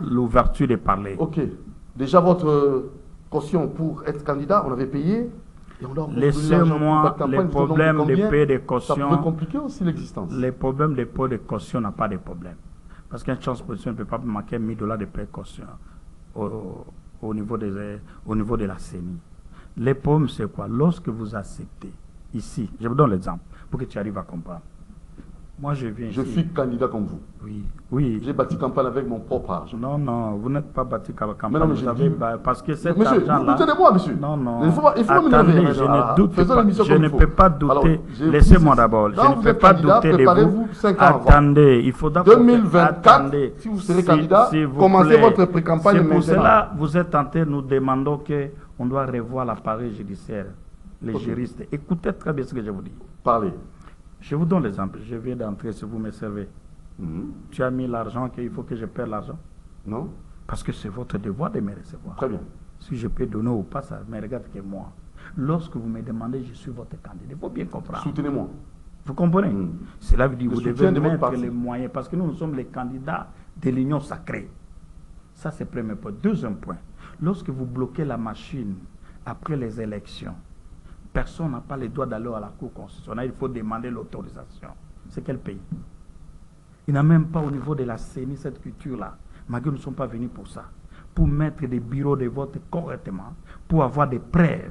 l'ouverture de parler. Ok. Déjà, votre caution pour être candidat, on avait payé. Laissez-moi les problèmes de payer des cautions. Ça peut compliquer aussi l'existence. Les problèmes de payer des cautions n'a pas de problème. Parce qu'un chance position ne peut pas manquer 1000 $ de payer de caution au niveau de la CENI. Les problèmes, c'est quoi? Lorsque vous acceptez, ici, je vous donne l'exemple, pour que tu arrives à comprendre. Moi, je viens Je ici. suis candidat comme vous. Oui, oui. J'ai bâti campagne avec mon propre argent. Non, non, vous n'êtes pas bâti campagne. Mais non, mais vous je avez, dis- parce que cet Monsieur, argent-là... vous tenez-moi, monsieur. Non, non. Il faut m'énerver. Attendez, je Voilà. ne doute Faisons pas. l'émission Je comme ne il faut. peux pas douter. Alors, j'ai Laissez-moi pris- d'abord. Je Quand ne vous peux êtes pas candidat, douter de vous. préparez-vous 5 ans avant. Attendez, il faut d'abord... 2024, Attendez. si vous serez candidat, s'il vous commencez plaît. votre pré-campagne C'est pour maintenant. cela vous êtes tenté, nous demandons qu'on doit revoir l'appareil judiciaire, les Ok. juristes. Écoutez très bien ce que je vous dis. Parlez. Je vous donne l'exemple. Je viens d'entrer si vous me servez. Tu as mis l'argent qu'il faut que je paie l'argent. Non? Parce que c'est votre devoir de me recevoir. Très bien. Si je peux donner ou pas, ça ne me regarde que moi. Lorsque vous me demandez, je suis votre candidat. Il faut bien comprendre. Soutenez-moi. Vous comprenez? Cela veut dire que vous soutien devez de votre mettre parti. les moyens. Parce que nous sommes les candidats de l'union sacrée. Ça, c'est le premier point. Deuxième point. Lorsque vous bloquez la machine après les élections, personne n'a pas le droit d'aller à la Cour constitutionnelle. Il faut demander l'autorisation. C'est quel pays? Il n'a même pas au niveau de la CENI cette culture-là. Malgré nous ne sommes pas venus pour ça. Pour mettre des bureaux de vote correctement, pour avoir des preuves.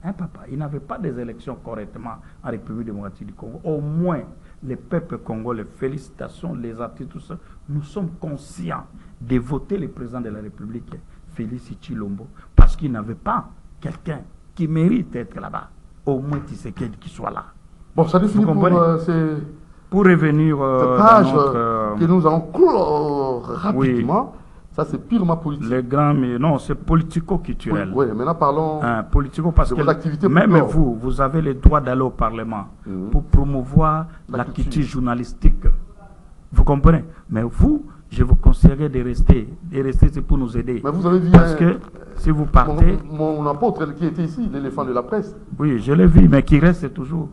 Hein, papa? Il n'avait pas des élections correctement en République démocratique du Congo. Au moins, les peuples congolais, félicitations, les artistes, tout ça, nous sommes conscients de voter le président de la République, Félix Tshilombo, parce qu'il n'avait pas quelqu'un qui mérite d'être là-bas. Au moins Tshisekedi qui soit là. Bon, ça définit Vous pour comprenez? Pour revenir cette page dans notre, que nous allons clore rapidement. Ça, c'est purement politique. les grands, mais non, c'est politico-culturel. Oui, maintenant parlons Politico parce de que vos activités même pour vous avez le droit d'aller au Parlement pour promouvoir la culture journalistique. Vous comprenez? Mais vous, je vous conseillerais de rester c'est pour nous aider. Mais vous avez vu parce que si vous partez... mon apôtre qui était ici, l'éléphant de la presse. Oui, je l'ai vu, mais qui reste toujours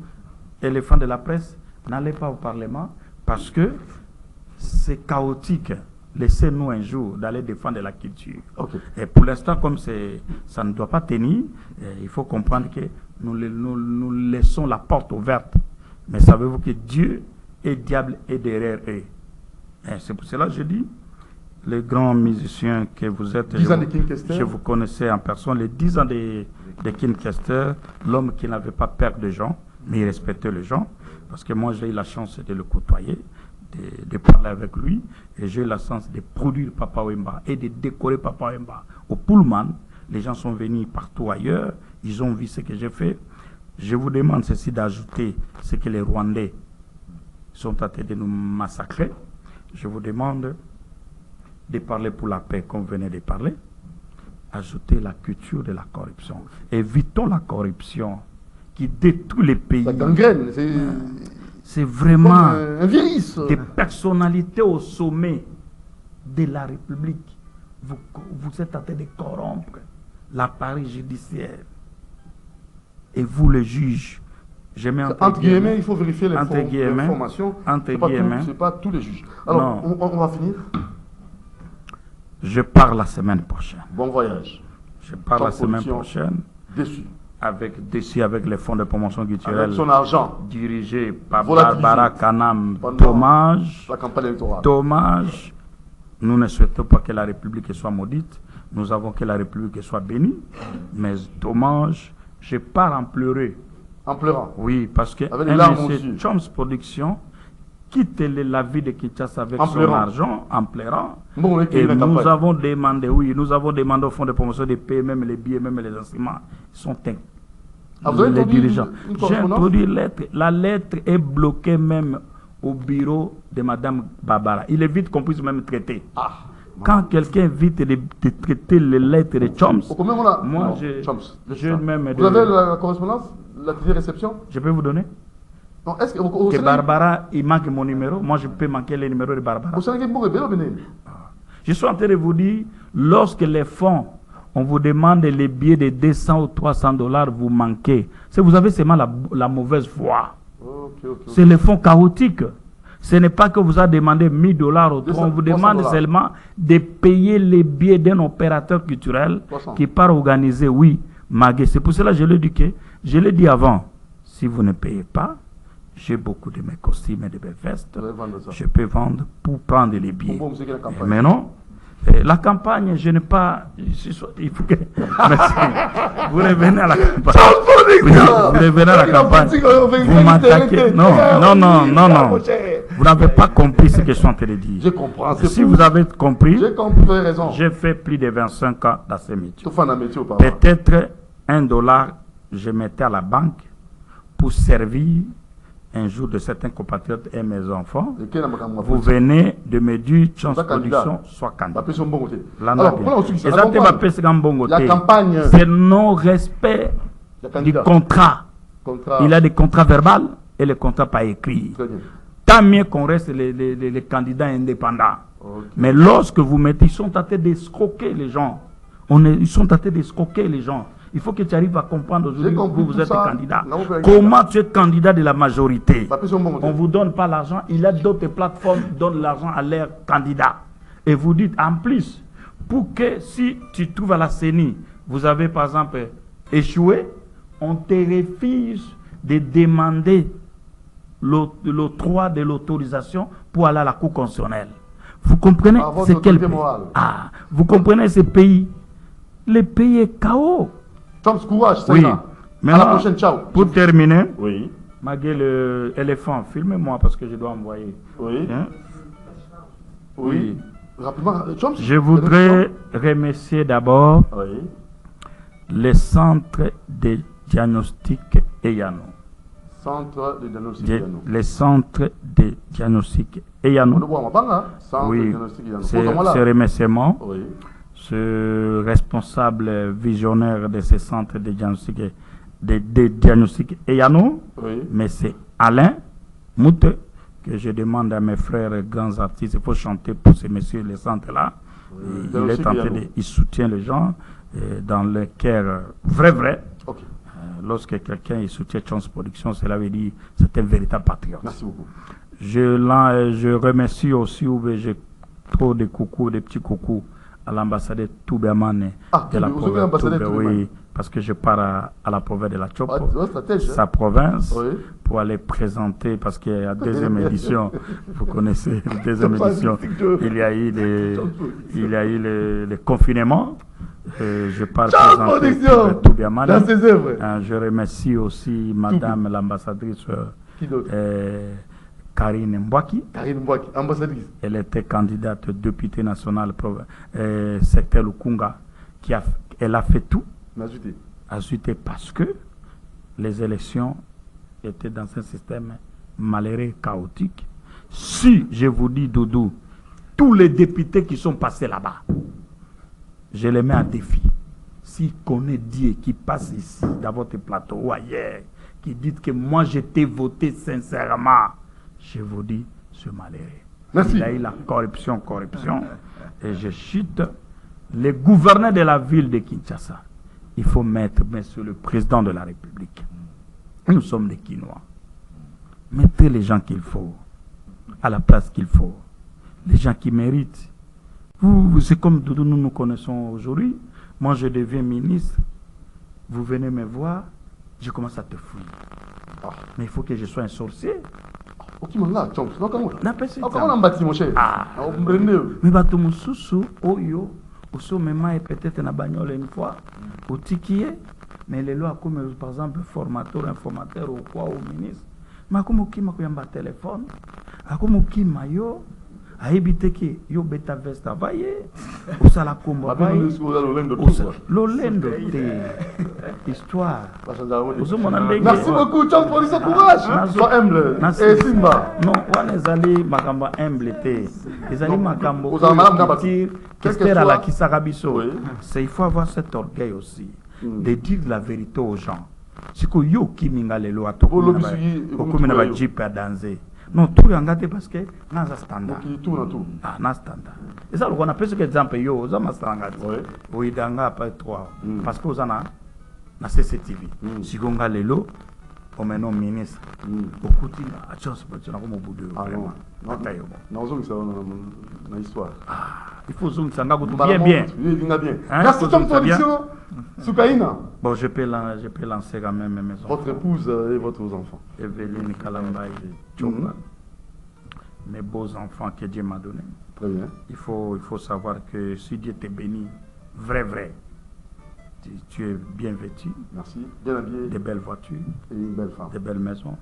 éléphant de la presse. N'allez pas au Parlement parce que c'est chaotique. Laissez-nous un jour d'aller défendre la culture. Okay. Et pour l'instant, comme ça ne doit pas tenir, il faut comprendre que nous laissons la porte ouverte. Mais savez-vous que Dieu et diable est derrière eux. Et c'est pour cela que je dis, les grands musiciens que vous êtes, 10 ans de King Kester. Je vous connaissais en personne, les 10 ans de King Kester, l'homme qui n'avait pas peur des gens, mais il respectait les gens. Parce que moi, j'ai eu la chance de le côtoyer, de parler avec lui, et j'ai eu la chance de produire Papa Wemba et de décorer Papa Wemba. Au Pullman, les gens sont venus partout ailleurs, ils ont vu ce que j'ai fait. Je vous demande ceci d'ajouter ce que les Rwandais sont en train de nous massacrer. Je vous demande de parler pour la paix, comme vous venez de parler. Ajouter la culture de la corruption. Évitons la corruption qui détruit les pays. La gangrène, c'est vraiment un virus. Des personnalités au sommet de la République. Vous êtes en train de corrompre l'appareil judiciaire. Et vous, les juges, je mets entre guillemets, il faut vérifier l'information. Entre guillemets. Ce n'est pas tous les juges. Alors, on va finir. Je pars la semaine prochaine. Bon voyage. Je pars la semaine prochaine. Déçu. Avec les fonds de promotion culturelle. Avec son argent. Dirigé par Barbara Kanam. Dommage. La campagne électorale. Dommage. Nous ne souhaitons pas que la République soit maudite. Nous avons que la République soit bénie. Mais dommage, je pars en pleurer. En pleurant? Oui, parce que M. Choms Production quitte la vie de Kinshasa avec son argent en pleurant. Bon, et nous avons demandé, au fonds de promotion de payer même les billets, même les instruments. Ils sont les dirigeants. J'ai introduit lettre. La lettre est bloquée même au bureau de Mme Barbara. Il évite qu'on puisse même traiter. Quand quelqu'un évite de traiter les lettres de Choms, moi je même... Vous avez la correspondance, la réception? Je peux vous donner? Non, est-ce que Barbara, il manque mon numéro. Moi, je peux manquer le numéro de Barbara. Je suis en train de vous dire, lorsque les fonds, on vous demande les billets de 200 ou 300 $, vous manquez. Vous avez seulement la mauvaise foi. C'est les fonds chaotiques. Ce n'est pas que vous a demandé 1000 $ ou 3. On vous demande seulement de payer les billets d'un opérateur culturel 300. Qui part organiser. Oui, Magué. C'est pour cela que je l'ai dit que, je l'ai dit avant, si vous ne payez pas, j'ai beaucoup de mes costumes et de mes vestes. Je peux vendre pour prendre les billets. Mais non, la campagne, je n'ai pas... Il faut que... Merci. Vous revenez à la campagne. revenez à la campagne. Vous m'attaquez. Non. Vous n'avez pas compris ce que je suis en train de dire. Je comprends. Si vous avez compris, j'ai compris, vous avez raison. J'ai fait plus de 25 ans dans ce métier. Peut-être $1, je mettais à la banque pour servir un jour de certains compatriotes et mes enfants. Vous venez de me dire Chance Production soit candidat. La campagne, c'est non-respect du contrat. Il y a des contrats verbaux et les contrats pas écrits. Tant mieux qu'on reste les candidats indépendants. Okay. Mais lorsque vous mettez, ils sont en train d'escroquer les gens. Ils sont en train d'escroquer les gens. Il faut que tu arrives à comprendre aujourd'hui que vous êtes candidat. Comment tu es candidat de la majorité? On ne vous donne pas l'argent. Il y a d'autres plateformes qui donnent l'argent à leurs candidats. Et vous dites, en plus, pour que si tu trouves à la CENI, vous avez par exemple échoué, on te refuse de demander l'octroi de l'autorisation pour aller à la Cour constitutionnelle. Vous comprenez c'est quel pays? Vous comprenez ce pays? Le pays est chaos. Courage, oui. Maintenant, à la prochaine, ciao. Pour terminer, oui. Malgré l'éléphant, filmez-moi parce que je dois envoyer. Oui. Hein? Oui. Rapidement, je voudrais remercier d'abord les centres de diagnostic EYANO. Les centres de diagnostic EYANO. Oui, ce remerciement. Oui. Ce responsable visionnaire de ces centres de diagnostic EYANO, oui. Mais c'est Alain Moute que je demande à mes frères grands artistes, il faut chanter pour ces messieurs les centres-là. Oui. Il soutient les gens dans le cœur vrai. Okay. Lorsque quelqu'un soutient Chance Production, cela veut dire que c'est un véritable patriote. Merci beaucoup. Je remercie aussi, j'ai trop de coucous, des petits coucous à l'ambassadeur Touberman de la province. Oui, parce que je pars à la province de la Chop, sa province, oui. Pour aller présenter, parce qu'il y a la deuxième édition, vous connaissez la deuxième édition, il y a eu le confinement. Je pars présenter Touberman. Je remercie aussi Madame l'ambassadrice Karine Mbouaki, ambassadrice. Elle était candidate députée nationale secteur Lukunga. Elle a fait tout. Ajouté parce que les élections étaient dans un système malheureux, chaotique. Si je vous dis, Doudou, tous les députés qui sont passés là-bas, je les mets à défi. S'ils connaissent Dieu qui passe ici, dans votre plateau ou ailleurs, qui dit que moi j'étais voté sincèrement, je vous dis, ce malheureux. Merci. Il a eu la corruption. Et je chute. Les gouverneurs de la ville de Kinshasa, il faut mettre, monsieur le président de la République. Nous sommes des Quinois. Mettez les gens qu'il faut, à la place qu'il faut. Les gens qui méritent. C'est comme nous nous connaissons aujourd'hui. Moi, je deviens ministre. Vous venez me voir, je commence à te fouiller. Mais il faut que je sois un sorcier. Mais bato mususu oyo osomema et peut-être na bagnole une fois au tikié mais les lois comme par exemple informateur ou quoi au ministre mais comme okima koyamba téléphone comme okima yo aibite ki yo beta vesta vaye osala kombo vaye lolendo te histoire. Merci beaucoup, Chance Production, courage. Sois humble. Et Simba. Non, on est allé makamba humble te. Les allés makambo. Qu'est-ce à la Kisarabiso. C'est il faut avoir cet orgueil aussi de dire la vérité aux gens. C'est que yo qui minga les lois to ko na ba jeep à danser. Non, tout regardez parce que dans un standard. Tout. Ah, dans standard. Et ça, on a plus qu'exemple, yo, ça m'a standard. Oui, dans après 3. Parce que vous en a, dans CCTV. Si on a les lots, on met nos ministres. Beaucoup de choses, on a comme au bout de. Non, histoire. Il faut zoom, ça va bien. Merci, Chance Production. Soukaina. Bon, je peux lancer quand même mes enfants. Votre épouse et votre enfants. Evelyne Kalamba et Tchomba. Mes beaux enfants que Dieu m'a donnés. Très bien. Il faut savoir que si Dieu te bénit, vrai, tu es bien vêtu. Merci. Bien habillé. Des belles voitures. Et une belle femme. Des belles maisons.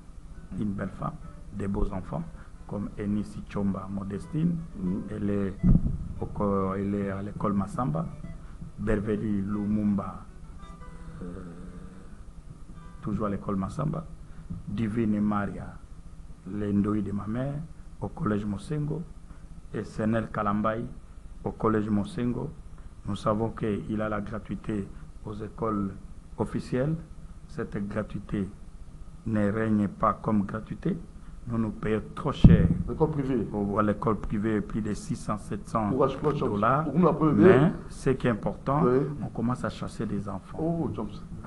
Une belle femme. Des beaux enfants. Comme Enissi Chomba Modestine. Elle est à l'école Massamba. Berveli Lumumba. Toujours à l'école Massamba. Divine Maria, l'Endoï de ma mère, au collège Mosengo. Et Senel Kalambay, au collège Mosengo. Nous savons qu'il a la gratuité aux écoles officielles. Cette gratuité ne règne pas comme gratuité. Nous payons trop cher. L'école privée. À l'école privée, plus de 600-700 dollars. Mais ce qui est important, on commence à chasser des enfants. Oh,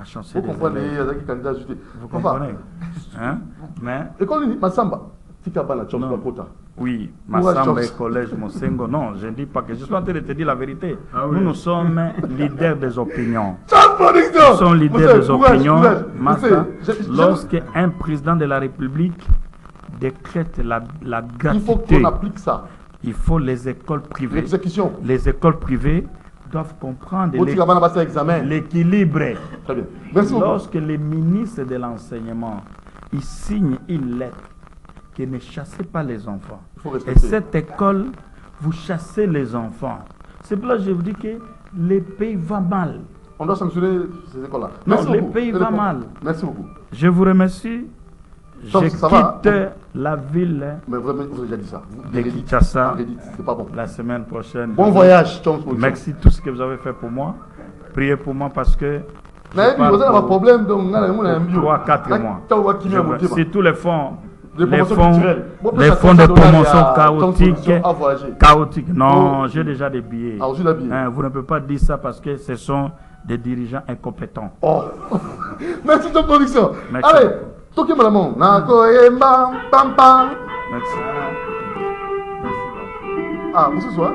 à chasser des enfants. Vous comprenez hein? Mais l'école Massamba, oui, Massamba et collège Mosengo. Non, je ne dis pas que je suis en train de te dire la vérité. Nous sommes leaders des opinions. Nous sommes leaders des opinions. Lorsque un président de la République décrète la gratuité, il faut qu'on applique ça. Il faut les écoles privées. L'exécution. Les écoles privées doivent comprendre l'équilibre. Très bien. Merci beaucoup. Lorsque les ministres de l'enseignement ils signent une lettre qui ne chassez pas les enfants. Et cette école, vous chassez les enfants. C'est pour là que je vous dis que les pays vont mal. On doit sanctionner ces écoles-là. Non, les pays vont mal. Merci beaucoup. Je vous remercie. Je quitte la ville mais vraiment, vous avez déjà dit ça. de Kinshasa c'est pas bon. La semaine prochaine. Bon voyage, Tom. Merci tout ce que vous avez fait pour moi. Priez pour moi parce que vous avez un problème de 3-4 mois. C'est tous les fonds. Les fonds de promotion chaotiques. Non, j'ai déjà des billets. Vous ne pouvez pas dire ça parce que ce sont des dirigeants incompétents. Oh. Merci de production. Merci. Allez. Merci. Ah, vous ce soir?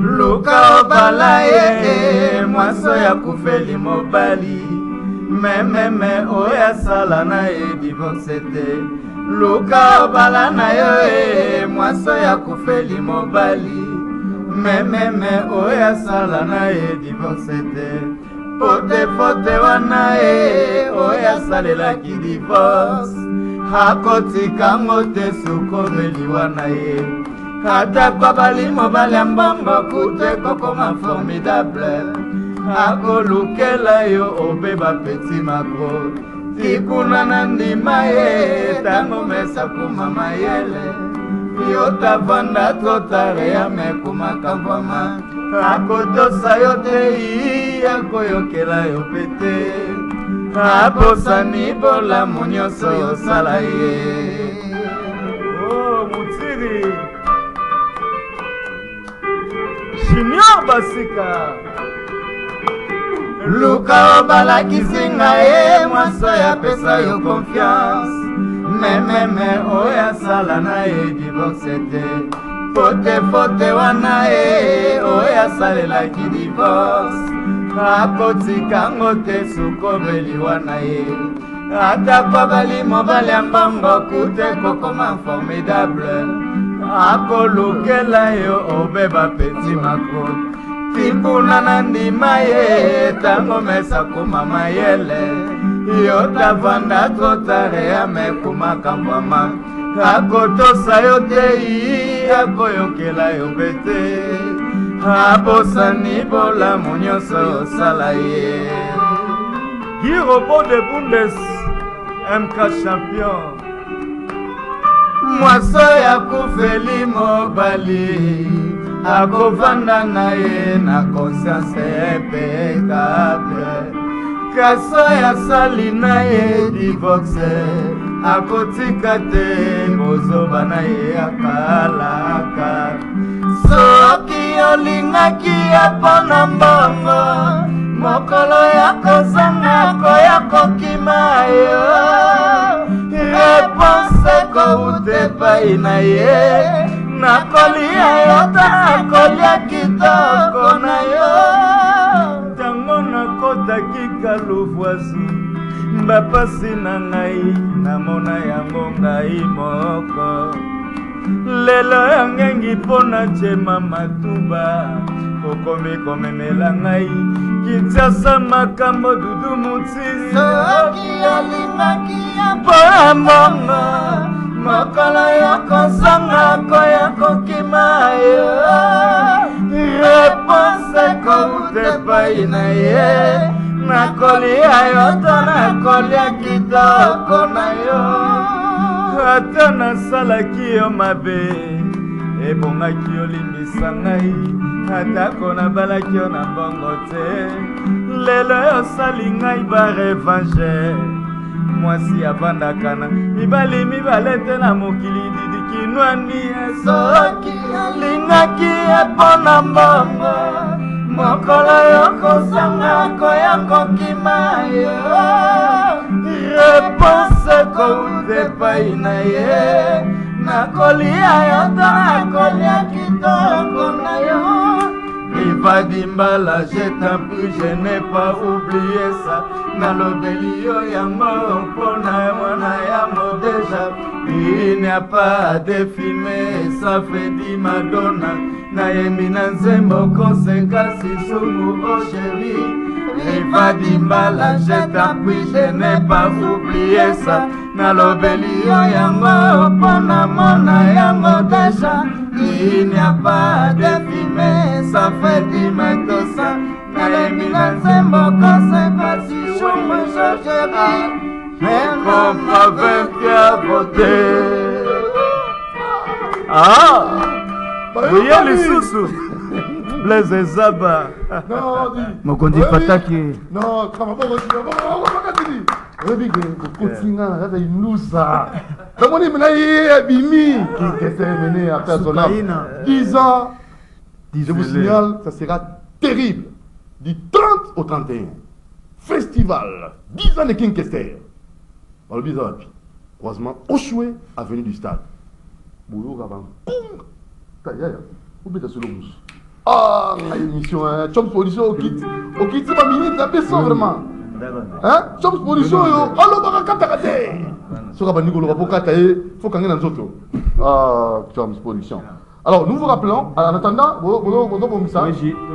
Luka obala ye mwaso ya kufeli mobali mememe oya sala na ye divorce te. Luka obala na ye mwaso ya kufeli mobali mememe oya sala na ye divorce te. Pote fote wana ye oya salelaki divorce hakotika mote sukomeli wana ye ata kwa bali mobali ya mbongo kute kokoma formidable akolukela yo obeba peti mako tikuna na ndima ye tango mesa kuma mayele yo tavanda totare ya mekumaka vama akotosa yo te akoyokela yo pete abosani bolamu nyonso yosala ye. Oh, Mutiri Junior Basika Luka obalakisi ngai mwaso ya pesa yo confiance mememe oya sala na ye divorce te. Fote wana ye oya salelaki divorce akotika ngote sukobeli wana ye ata kwa bali mobali ya mbongo kute kokoma formidable akolukela yo obeba peti mako tikuna na ndima ye tango mesa kuma mayele yo tavanda totare ya mekumaka mbwama akotosa yo te akoyokela yo pete abosani bolamu nyonso yosala ye. Girobo de Bundes MK champion mwaso ya kufeli mobali akovanda na ye na conscience impeccable kaso ya sali na ye divorce akotika te bozoba na ye akalaka soki olingaki ya mpona mbongo mokolo ya kozanga koya kokima yo reponse koute epai na ye nakolia yo ta nakolia kitoko na yo ntango nakotaki kaluvwazi bapasi na ngai namona yango ngai moko lelo ya ngengi mpona jema matuba okomi komemela ngai kinshasa makambo dudu mutisi soki olingaki ya mpo mbongo mokolo yokozanga koya kokima yo reponse koute epai na ye nakolia yo to nakolia kitoko na yo ata nasalaki yo mabe ebongaki olimbisa ngai atako nabalaki yo na mbongo te lelo yosali ngai barevange mwasi avandaka na mibali mibale te na mokili didikinwani soki alingaki epo na mbongo mokolo yokozanga koya kokima yo reponse kouta epai na ye nakolia yo to nakolia kitoko na yo Riva Dimbala, je t'en prie, je n'ai pas oublié ça. Nalobeli yo yango pona mwana yango déjà. Il n'y a pas de filmé, ça fait dit Madonna. Naemi nanzembo conséquence sumu oh chérie. Riva Dimbala, je t'en prie, je n'ai pas oublié ça. Nalobeli yo yango pona mwana yango déjà. Il n'y a pas de filmé, ça fait du matosa. Naemi nanzembo conséquence sumu oh chérie. Mais comme avec qui voté. Ah! Oui, les sous-sous. Blaise Zaba. Non, dis. Mokondi Pataki. Non, comment on va dire? Rebi que continua là il nous ça. Donc on est mené Bimi qui s'est mené à faire son âme. 10 ans. Je vous signale, ça sera terrible. Du 30 au 31. Festival. 10 ans de King Kester. On le dit ça. Croisement Oshoué, avenue du Stade. Boulot Gabang. Où est-ce que ah, l'émission, Choms Position au kit, c'est pas minute, la personne vraiment. Hein? Choms Position, allo Barakatakate. Sera pas Nicolas Bokatae, faut qu'on ait un autre. Ah, Choms Position. Alors, nous vous rappelons, en attendant, vous ça.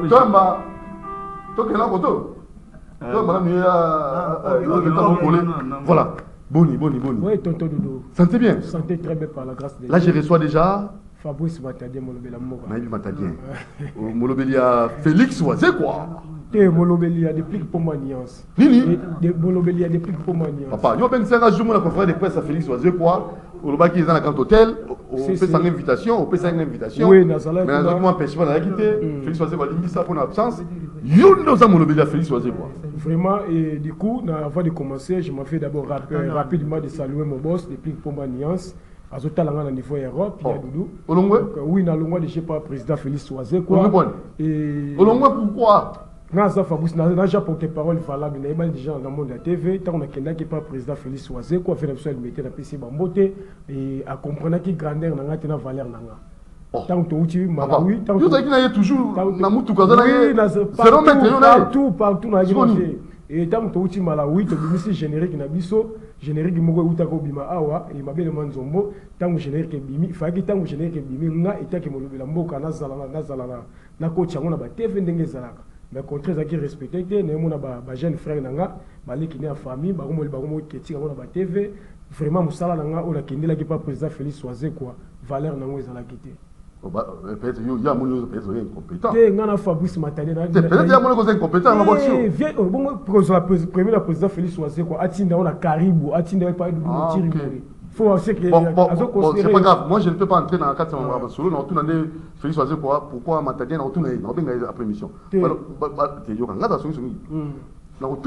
Chamba, toi qui es là, photo. Voilà. Boni. Oui, tonton Doudou. Sentez bien. Sentez très bien par la grâce de Dieu. Là, je reçois déjà. Fabrice Matadien, Molobela Mora. Naïbi Matadien. Molobelia Félix Oisé, quoi. Molobelia depuis pour ma nuance. Nini? Molobelia depuis pour ma nuance. Papa, yo ben 5 jours la conférence de presse à Félix Oisé, quoi. Au bas qui est dans la grande hôtel, on fait sa invitation, on fait sa invitation. Oui, dans la mais dans le moment, empêche pas d'arrêter. Félix Oisé va limiter ça pour l'absence. Yo nous avons Molobelia Félix Oisé, quoi. Vraiment, et du coup, avant de commencer, je m'en fais d'abord rapidement de saluer mon boss depuis pour ma nuance. À ce temps-là, au niveau Europe, il y a Doudou. Oui, dans le mois de je sais pas, président Félix Oisé, quoi. Et pourquoi? Non, ça Fabrice, n'a pas porte-parole valable. Il y a des gens dans le monde de la TV. Tant qu'on a quelqu'un qui n'est pas président Félix Oisé, quoi, fait l'absolu, mettre la PC Bamboté et à comprendre qu'il grandeur n'a pas valeur. Tant que tu Malawi, tant que tu as toujours Namoutou, partout, et tant que tu Malawi, tu as générique Nabiso, générique Mogo Utako Bima Awa, et Mabel Manzombo, tant que générique Bimi, Fagi, tant que générique Bimi, n'a été que Molobelambo, Nazalana, n'a coach à mon TV Ndengezalaka. Mais contre ça qui respecté, nous avons jeune frère Nanga, Mali qui est en famille, Baromo qui est en TV, vraiment Moussala Nanga, ou la Kendela qui n'est pas président Félix Oisé, quoi, valeur Nanga est à la quitter. Peut-être qu'il y a mon incompétent. Peut-être Fabrice Matadien. Peut-être qu'il y a mon incompétent. Viens, premier président Félix Oisé, quoi, Atinda, on a Caribou, Atinda, pas de faut aussi que c'est pas grave, moi je ne peux pas entrer dans la 4 solo, non, tout le Félix Oisé, pourquoi Matadien, on tourne après émission. Tout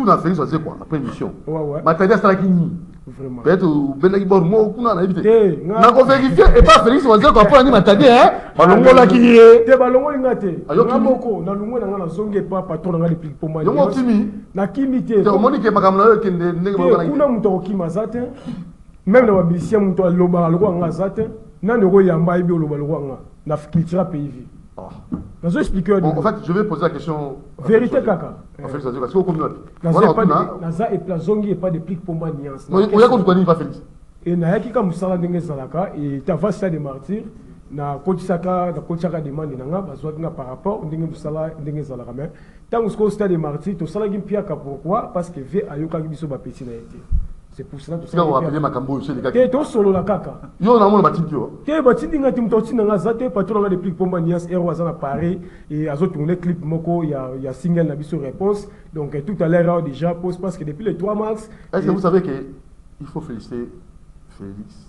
dans Félix Oisé, quoi, après émission. Matadien, c'est la Guinée. Peut-être que Ben Bormo, on a évité. On a vérifié, et pas Félix Oisé, quoi, pour aller Matadien, hein. Balongo la Guinée. T'es Balongo l'ingate. Ayoko, na lungo na ngana zonge pas patron na depuis pour moi. Yongo Kimi. Na Kimi te. T'es au monde qui est makamla qui ne n'est kuna muto ki mazate. Même dans le musicien, on a le bal roi en azate. Nan le roi yamba ibi le bal roi en na culture pays. Dans un expliqueur. En fait, je vais poser la question. Vérité kaka. En fait, ça veut dire parce qu'on communauté. Naza et Plazongi et pas de plique pour moi nuance. On y a qu'on connaît pas Félix. et nayaki ka musala ndenge zalaka et tava ça des martyrs na kotisaka demande nanga bazwaki nga par rapport ndenge musala ndenge zalaka mais tant que stade des martyrs to sala gi piaka pourquoi parce que ve ayoka gi biso ba petit na été. C'est pour cela que tu as rappelé Makambo chez les gars. Tu es solo la kaka. Yo na mon batintio. Tu es batindi ngati mutoti na ngazate patron nga depuis pomba nias ero azana Paris et azo tourner clip moko il y a single na biso réponse donc tout à l'heure déjà pose parce que depuis les 3 mars. Est-ce que vous savez que il faut féliciter Félix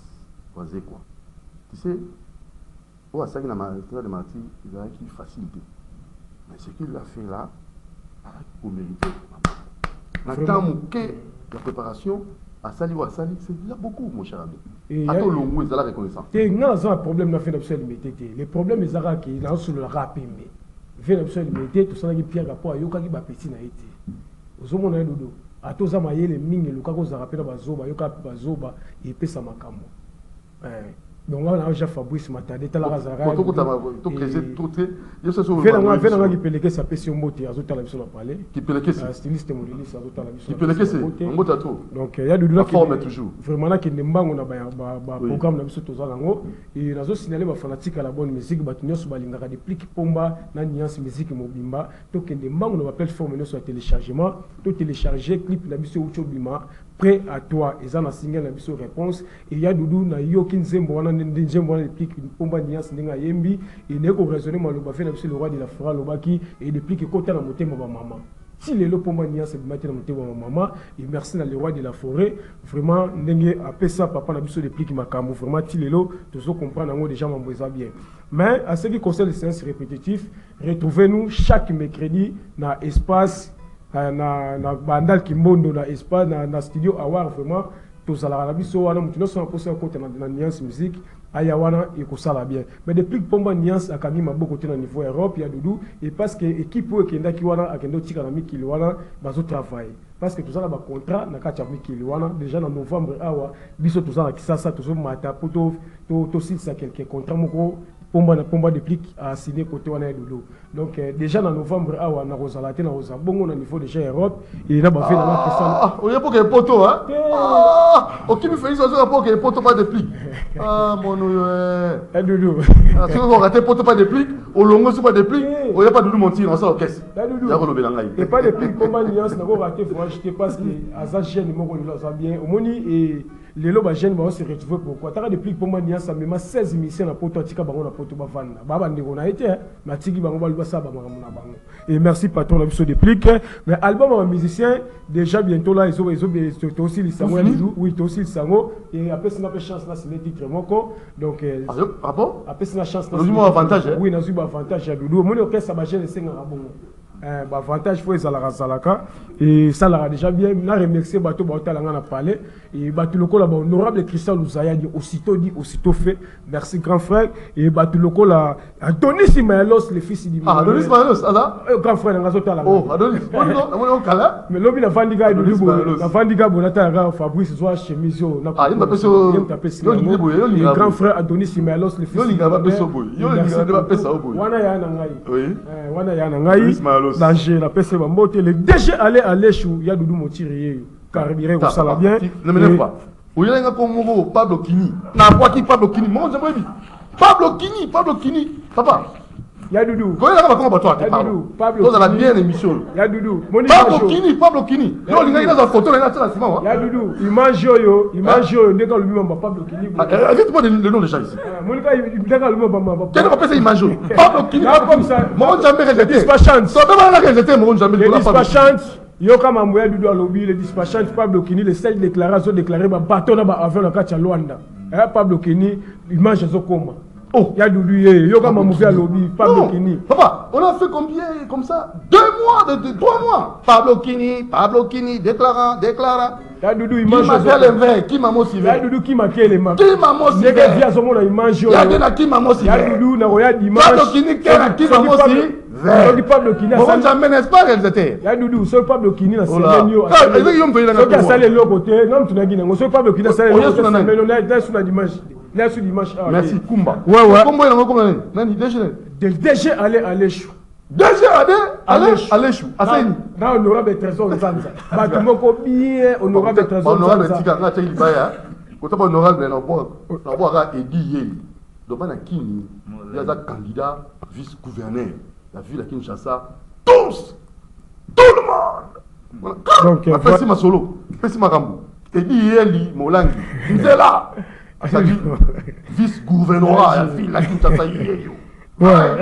Oazé quoi. Tu sais au Asagi na Martyr de Martyr il a une facilité. Mais ce qu'il a fait là au mérité. Maintenant la préparation à Sali ou à Sali, c'est déjà beaucoup, mon cher ami. À tout le monde, ils ont la reconnaissance. Il y a un problème dans le fait de les problèmes, ils ont qui sont sur le rap. Mais le fait de tout ça, il y a un rapport à Yoka qui va petit na été. Aux hommes, on a dodo. À tous les maillets, les mines, le cas où ils ont rappelé Bazoba, Yoka Bazoba, et puis ça m'a camé. Donc là, on a déjà Fabrice Matadé, tu as la razara. Tu as qui peleke sa pesi mbote azota la biso na parler. Qui peleke ça. Styliste modéliste azota la biso. Qui peleke c'est mbote à tout. Donc il y a de la forme toujours. Vraiment là qui ndembango na ba programme na biso tozala ngo et nazo signaler ba fanatique à la bonne musique ba tunyo so balingaka depuis ki pomba na nuance musique mobimba to ke ndembango na ba plateforme no so téléchargement to télécharger clip na biso ucho bima prêt à toi et ça na single na biso réponse et il y a Doudou na yoki nzembo wana nzembo wana depuis pomba nuance ndinga yembi et ne ko raisonner maloba fait na biso le roi de la fera lobaki et depuis que kota na motema ba maman si les lots pomba nuance de mettre na motema ba maman et merci na le roi de la forêt vraiment ndenge appelle ça papa na biso depuis ki makambo vraiment ti les lots tous comprendre ngo déjà mamboza bien mais à ce qui concerne les séances répétitives retrouvez-nous chaque mercredi na espace na bandal Kimbondo na espace na studio Awar vraiment tous à la biso wana mutu no so poser côté na nuance musique ayawana et ko sala bien mais depuis pomba nuance akami maboko te na niveau Europe ya Doudou et parce que équipe o kenda ki wana akendo tika na mikili wana bazo travailler parce que tout ça ba contrat na kacha mikili wana déjà en novembre awa biso tout ça na kisasa tout so mata poto to ça quelques contrat moko pomba depuis a signé côté wana Doudou donc déjà en novembre awa na rosalate na rosa bongo na niveau déjà Europe et na ba fait na kisasa on y a pour que poto hein OK me fait ça pour que poto pas depuis mon Doudou si on rater poto pas depuis au longo c'est pas depuis on y a pas Doudou montir dans ça orchestre et pas depuis pomba nuance na ko rater faut acheter parce que aza jeune moko là bien au moni et les loba jeune va se retrouver pourquoi t'as depuis pomba nuance ça même 16 missions na poto tika bango na poto ba vanda baba ndeko na été na tiki bango ba luba ba bango na bango et merci patron la biso de plique mais album en musicien déjà bientôt là ils ont aussi les sango oui tu aussi les sango et après ça n'a pas chance là c'est le titre moko donc ah bon après ça n'a chance là nous avantage oui nous avons avantage à Doudou mon orchestre ba jeune senga bongo avantage faut ezalaka zalaka et ça l'a déjà bien na remercier bato ba otalanga na parler et bato lokola ba honorable Christian Louzaya dit aussitôt fait merci grand frère et bato lokola Anthony Simaelos le fils du Anthony Simaelos ala grand frère nga zotala oh Anthony on kala mais lobi na vandiga na vandiga bonata ga Fabrice zoa chemise na il m'a grand frère Anthony Simaelos le fils wana ya na ngai oui wana ya na ngai danger la pese bambote le DG aller à l'échou ya Doudou Motirier carburé au sala bien ne me lève pas oyenga ko Pablo Kini na quoi qui Pablo Kini mon j'aimerais bien Pablo Kini papa ya Doudou ko yaka ba ko ba toi Pablo toi la bien émission ya Doudou Pablo Kini yo linga ina za photo na tala sima ya Doudou image yo ndeka lubi mamba Pablo Kini arrête-moi le nom déjà ici monika ndeka lubi mamba quel va passer image Pablo Kini comme ça mon jamais rejeté dispatchant so ba la rejeté mon jamais dispatchant yo kama moya Doudou alobi le dispatchant Pablo Kini le seul déclaration déclaré ba bateau na ba avion na kacha Luanda Pablo Kini image zo koma oh ya Doudou yo kama moya alobi Pablo Kini papa on a fait combien comme ça 2 mois de 3 mois Pablo Kini déclarant ya Doudou image qui m'a motivé ya Doudou qui m'a quel ma qui m'a motivé nega via zo mona image yo ya dena qui m'a motivé ya Doudou na roya image Pablo Kini qui m'a motivé di Pablo Kini on jamais n'est pas réalisé ya Doudou so Pablo Kini na semaine yo so ka sale le côté ngam tunagi nango so Pablo Kini sale le côté semaine na suna dimanche là sur dimanche merci Kumba ouais Kumba nango comment nani DG aller à l'échou déjà Alléchou Aseni na honorable trésor Nzanza bato moko bien honorable trésor Nzanza tika nga teki baya Quand on honorable, on voit Eddie Yeli. Donc, on a Kini, il y a un candidat vice-gouverneur. La ville à Kinshasa, tous, tout le monde. Donc, après, c'est ma solo, c'est ma rambo. Eddie Yeli, Molangi, il est là. C'est-à-dire, vice-gouverneur, la ville à Kinshasa, il est là.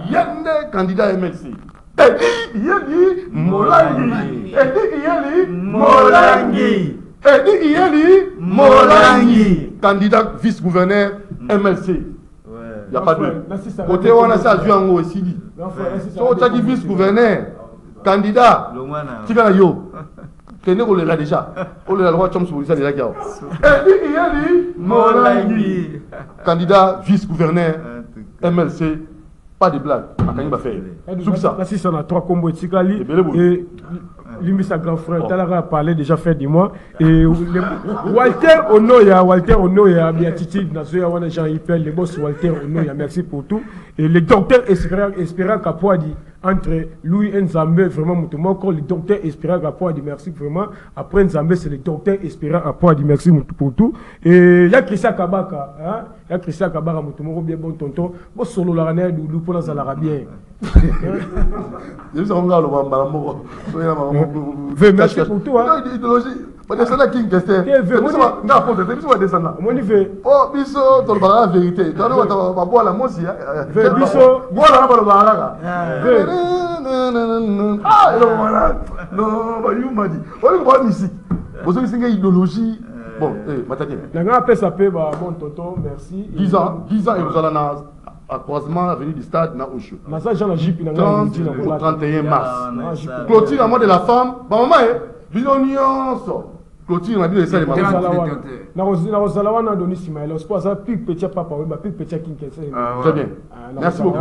Il y a un candidat MLC. Eddie Yeli, Molangi. Eddie Yeli, Molangi. Eddie Yeli, Molangi. Candidat vice-gouverneur MLC. Il n'y a pas de. Côté où on a ça, en haut aussi. Si on a dit vice-gouverneur, candidat, tu vas yo. Tenez, on l'a déjà. On l'a droit de chambre sur ça déjà. Eddie Yeli, Molangi. Candidat vice-gouverneur MLC. Pas de blague. Il va faire. Tout ça. Là, si on a 3 combos et lui, sa grand frère, Talara a parlé déjà fait du mois. Et Walter Onoya, Biatiti, Nazoya, Wana Jean Hippel, le boss Walter Onoya, merci pour tout. Et le docteur Espérant Kapouadi, entre Louis Nzambe, vraiment, encore le docteur Espérant Kapouadi, merci vraiment. Après Nzambe, c'est le docteur Espérant Kapouadi, merci pour tout. Et il y a Christian Kabaka, hein? Il y a Christian Kabaka, mon bien bon tonton. Bon, solo la ranée, nous pour la bien. Merci pour tout. Idéologie. Descendre à King Kester. Oh, biso, tu la vérité. Tu vas boire la mosi. Biso, boire la baraga. Ah, non, il m'a dit. On va voir musique. Vous avez une idéologie. Bon, Matadien. Bon tonton, merci. 10 ans, et vous allez à croisement avenue du stade na Osho. 30 au 31 mars. Clôture à moi de la femme. Maman, Billonion. Clôture a dit de ça les mamans. Na donné Simaël. C'est pas ça pic petit papa, pic petit Kinkese. Très bien. Merci beaucoup.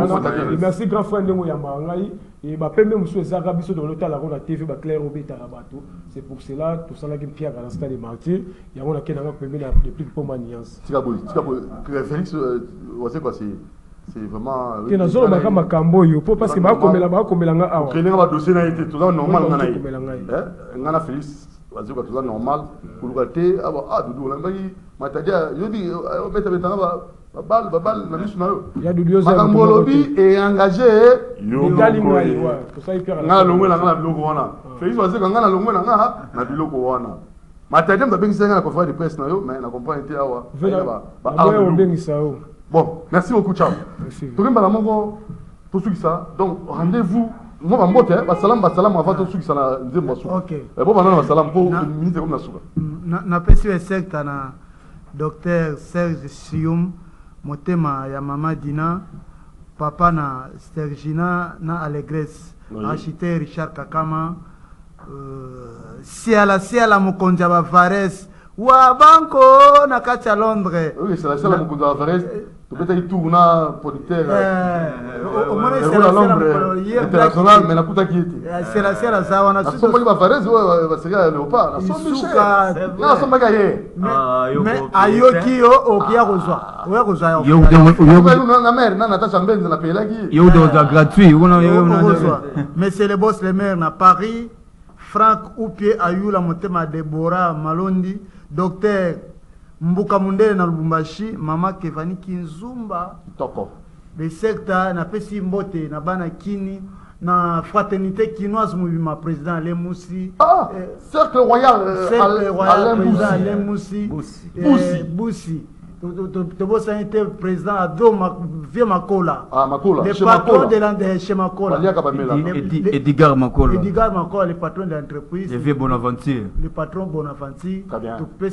Merci grand frère de Moyamba Ngai. Et bah même monsieur Zarabiso dans l'hôtel à la TV ba Claire Robé Tarabato. C'est pour cela tout ça là qui Pierre à la stade des martyrs. Il y a on a qui n'a pas permis la plus pour maniance. Tikaboy, Félix, on sait quoi c'est vraiment que na zolo baka makambo yo parce que ba komela nga awa. Que nga ba dossier na été tout normal ngana Félix vas-y quoi tout normal pour le Doudou on a dit matadia yo dit beta babal na biso na yo ya Doudou za lobby est engagé yo galingai wa pour ça hyper ngana longwe na ngana biloko wana Félix vas-y ngana longwe na ngana na biloko wana matadia mtabengisa ngana conférence de presse na yo mais na comprendre été awa bon, merci beaucoup, ciao. Merci. Donc, rendez-vous. Moi, je vais salam avant tout ce qui s'en a dit. Ok. Bon, salam pour une minute comme ça. Na pesi le secteur na docteur Serge Sium, motema ya mama Dina, papa na Sergina na Allegres, architecte Richard Kakama, siala mokonzi ya Vares. Wa banco na kati ya Londres. Oui, c'est la seule à Moukounda Vares. Tu peux être tout na producteur. Au moins c'est la Londres international mais na kuta qui était. C'est la seule ça on a su. Somo ba Vares va se gars Léopard. Na somo gaye. Mais ayoki o kia rozwa. Oya rozwa. Yo na mère na Natacha Mbenze na pela qui. Yo de gratuit, mais c'est le boss le maire na Paris. Franck Oupie Ayula Motema Deborah Malondi, docteur Mbuka Mundele na Lubumbashi, Mama Kevani Kinzumba, Toko. Le secteur na pesi mbote na bana kini na fraternité kinoise mouvement président Lemoussi. Ah, cercle royal président Lemoussi. Boussi. Tu été président à Vieux Makola. Ah, Makola. Le patron de chez Makola. Edgar Makola. Edgar Makola, le patron de l'entreprise. Le vieux Bonaventure. Le patron Bonaventure. Très bien. Tu peux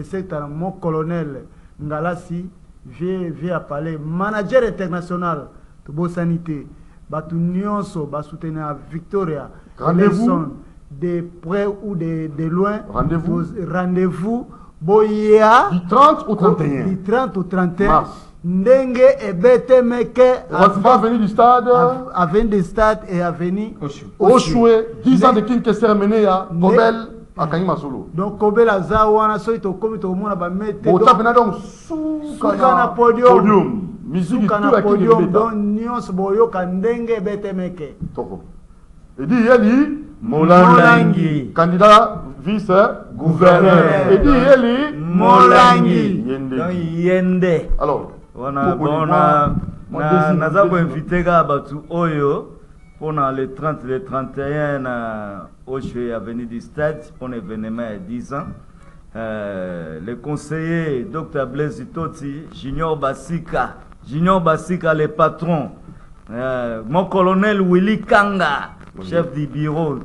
secteur mon colonel Ngalasi, vieux à parler. Manager international de Beau Sanité. Batu Nyonso, ba soutenir Victoria. Rendez-vous. De près ou de loin. Rendez-vous. Boya du 30 au 31. Du 30 au 31 mars. Ndenge et bete meke. Avenue du stade. Avenue du stade et avenue Oshoué. 10 ans de King Kester mené à Kobel à Kanyima Solo. Donc Kobel a Zawana soito komito mona ba mete. Bota pena donc Soukana podium. Musique tout à podium donc nyons boyo kandenge bete meke. Toko. Et dit Yali Molangi. Candidat vice-gouverneur. Et dit Eli Molangi. Yende. Alors, on a invité Gabatu Oyo pour le 30, le 31 au Choué Avenue du Stade pour un événement à 10 ans. Le conseiller Dr Blaise Toti, Junior Basika, le patron, mon colonel Willy Kanga, chef du bureau,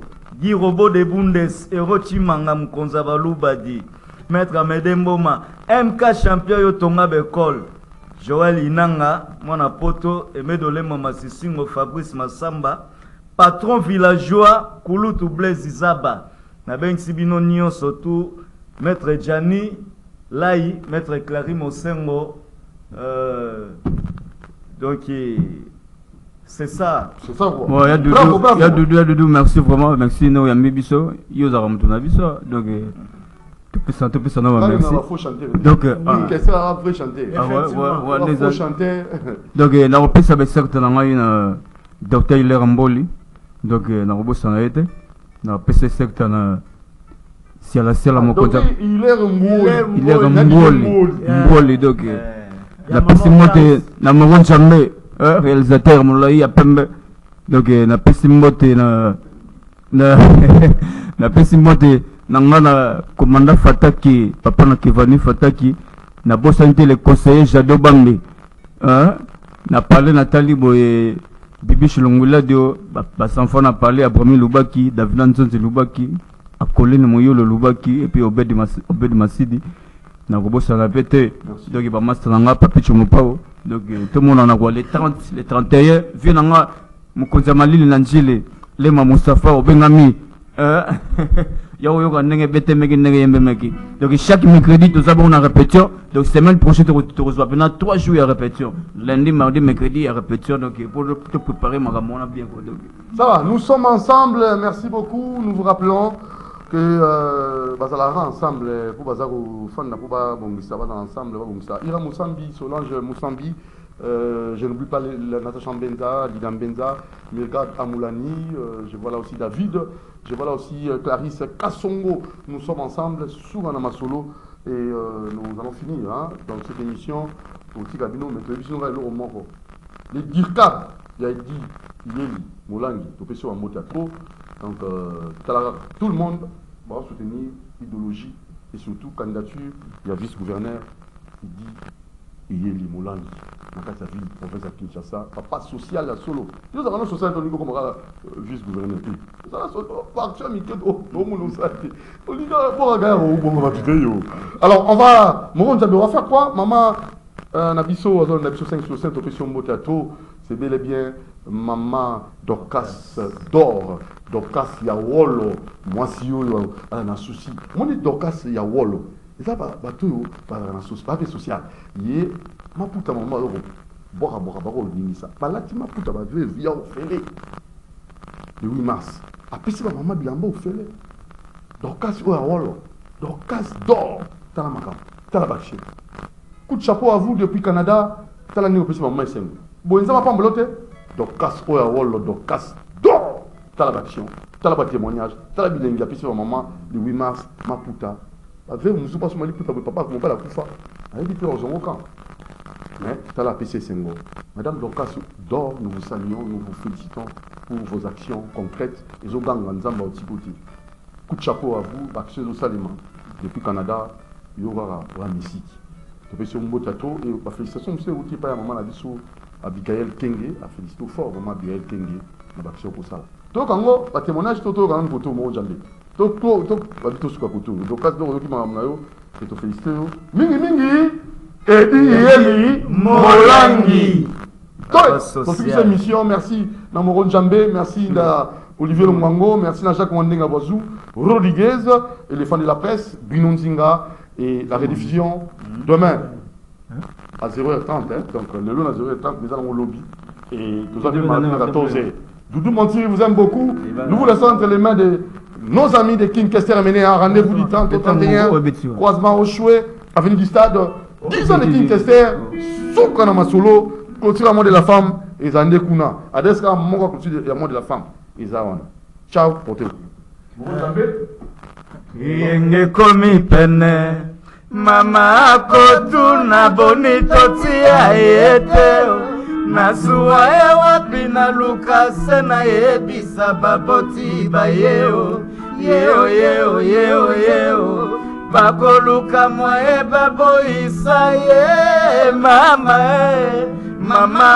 Guy Robot de Bundes, Eroti Manga Mkonzabalou Badi, Maître Amedemboma, MK champion Yotonga Bekol, Joël Inanga, mon apoto, Emedole Mama Sisingo, Fabrice Massamba, patron villageois, Kouloutou Blaise Izaba, Naben Sibino Nyon surtout, Maître Gianni, Lai, Maître Clary Mosengo, donc c'est ça. C'est ça quoi. Bon, il y a Doudou, merci vraiment, merci nous, il y a Mibiso, il y a Zaramtouna Biso, donc tout peut ça, merci. Faut chanter. Donc, qu'est-ce qu'on va chanter? Ouais, faut chanter. Donc, la reprise avec certainement une docteur Hilaire Mboli, donc la reprise en a été, la reprise certainement. Si la seule mon côté il est Mboli donc la pesimote na mon chambe réalisateur Moulay Apembe donc na pesimote na pesimote na ngana commandant Fataki papa na Kivani Fataki na bossanté le conseiller Jado Bangé na parlé Nathalie Boye Bibi Chilongula dio ba enfant na parlé Abrami Lubaki David Nzonzi Lubaki à Colline Moyolo Lubaki et puis Obed Masidi na kobosa na pété donc il va master nga papi chomopao donc tout le monde en a quoi les 30 les 31 vient nga mukonza malili na njile le ma Mustafa obengami yawo yoka ndenge bete meki ndenge yembe meki donc chaque mercredi tout ça on a répétition donc semaine prochaine tu reçois pendant 3 jours à répétition lundi mardi mercredi à répétition donc pour te préparer ma ramona bien quoi donc ça va nous sommes ensemble merci beaucoup nous vous rappelons que bazalara ensemble pour bazaro fan na pour ba bongisa ba ensemble ba bongisa ira Moussambi Solange Moussambi je n'oublie pas la Natacha Benza Lidam Benza Mirgad Amoulani je vois là aussi David je vois là aussi Clarisse Kassongo nous sommes ensemble sous Anama Solo et nous allons finir dans cette émission pour Tigabino mais télévision va au Moko les Dirka il y a dit Yeli Molangi professeur en théâtre donc tout le monde va soutenir l'idéologie et surtout candidature. Il y a vice-gouverneur qui dit Yeli Molangi. Dans la ville, professeur Kinshasa, papa social à solo. Nous avons un social comme vice-gouverneur. Nous alors on va. On va faire quoi? Maman, Nabiso 5 sur 5 opération Motato, c'est bel et bien Maman Dorcas d'or. Dorcas Yawolo, moi si yo na souci. Mon dit Dorcas Yawolo. Et ça ba tout ba na souci, pas social. Yé ma puta maman yo bora ni ça. Ba la ti ma puta ba via au félé. Le 8 mars. Après c'est maman bilamba au félé. Dorcas Yawolo. Dorcas d'or. Tala makam. Tala baché. Coup de chapeau à vous depuis Canada. Tala ni opération maman sengu. Bon ça va pas mbloté. Dorcas Yawolo, Dorcas d'or. T'as la action, t'as la témoignage, t'as la bilingue, la piscine maman, le 8 mars, ma puta. Avec nous, nous pas sur ma puta, papa, mon père la coufa. Elle dit que nous sommes au camp. Mais t'as la PC Sengo. Madame Dorcas d'or, nous vous saluons, nous vous félicitons pour vos actions concrètes. Et zo gang nzamba otipoti. Coup de chapeau à vous, action au Salima. Depuis Canada, il y aura la musique. Tu peux Mbotato et la félicitation, monsieur, vous n'avez pas à maman la vie sur Abigail Kenge, la félicitation fort, maman Abigail Kenge, l'action pour ça. Donc, en gros, le témoignage, c'est tout le photo, moi, j'en ai. Donc, tout ce photo. Donc, quand on je te félicite. Mingi, Edi Molangi. Donc, cette émission, merci Namoron Djambé, merci Olivier Lombango, merci Jacques Wandenga Boazou, Rodriguez, et les fans de la presse, Binonzinga, et la rediffusion demain à 0h30. Donc, le lundi à 0h30, nous allons au lobby. Et nous allons à 14h. Doudou Montier vous aime beaucoup. Nous vous laissons entre les mains de nos amis de King Kester mené un rendez-vous du 30 au 31. Croisement au Choué, avenue du Stade. 10 ans de King Kester, Soukana Masolo, culture amour de la femme, et Zande Kuna. Adeska, mon culture amour de la femme. Et Zawana. Ciao, portez-vous. yenge komi pene mama kotuna boni totia yete nasuwa ye wapi na luka se na yebisa baboti bayeo yeo yeo yeo yeo bakoluka mwaye baboyisa ye mama mama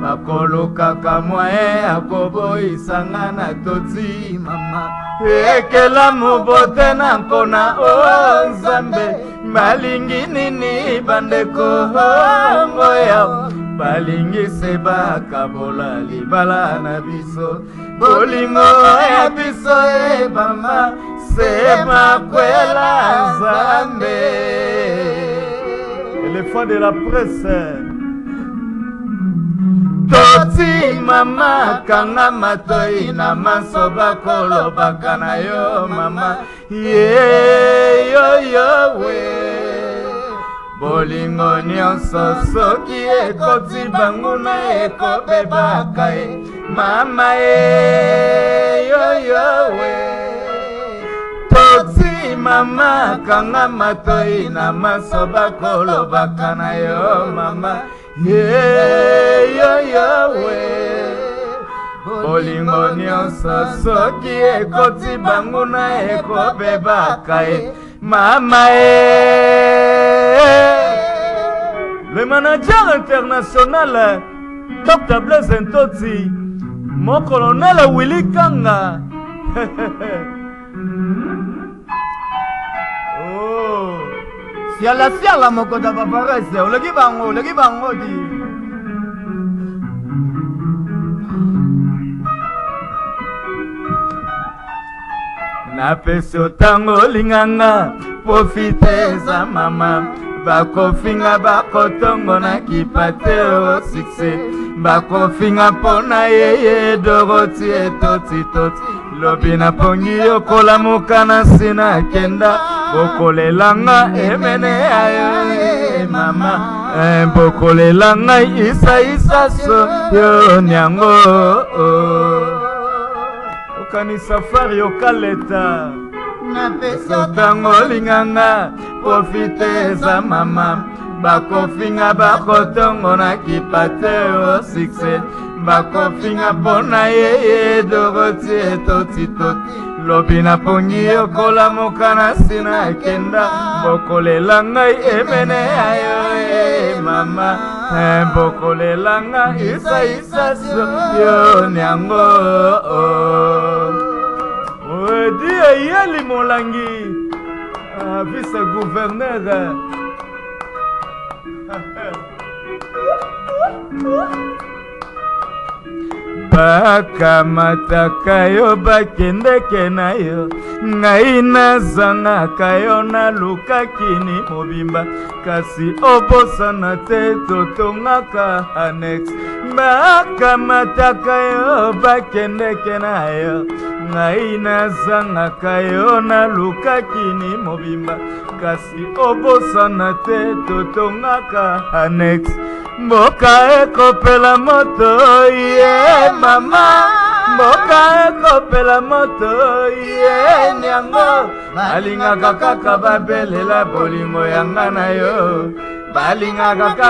bakoluka kamwaye akoboyisa nga na toti mama ekela mubote na nkona o nzambe balingi nini bandeko ngoya balingi se bakabola libala na biso bolingo ya biso e mama se makwela nzambe. Éléphant de la presse toti mama kanga matoi na maso bakolo bakana yo mama ye yo yo we bolingo nyonso soki ekoti banguna ekobebaka e mama ye yo yo we toti mama kanga matoi na maso bakolo bakana yo mama ye yo yo we bolingo nyonso soki ekoti banguna ekobebaka e mama e. Le manager international Dr. Blaise Ntoti, mon colonel Willy Kanga. Oh, siala moko da paparese, olegi bango di. Na peso tango linganga, profite za mama. Bakofinga bakotongo na kipate o sikse bakofinga pona yeye doroti etoti toti lobi na pongi yokola mukana sina kenda bokolelanga emene ayo mama bokolelanga isa so yo nyango okani safari okaleta na peso tango linganga profite za mama bakofinga bakotongo na kipate o sikse bakofinga pona yeye doroti etoti toti lobi na pongi yokola mokana sina kenda bokolelanga emene ayo mama bokolelanga isa so yo nyango Odi yeli molangi vice-gouverneur bakamataka yo bakendeke na yo ngai nazangaka yo nalukaki ni mobimba kasi obosana te totongaka annex bakamataka yo bakendeke na yo ngai nazangaka yo nalukaki ni mobimba kasi obosana te totongaka annex mboka ekopela moto ye mama mboka ekopela moto ye nyango balingaka kaka babelela bolingo yanga na yo balingaka kaka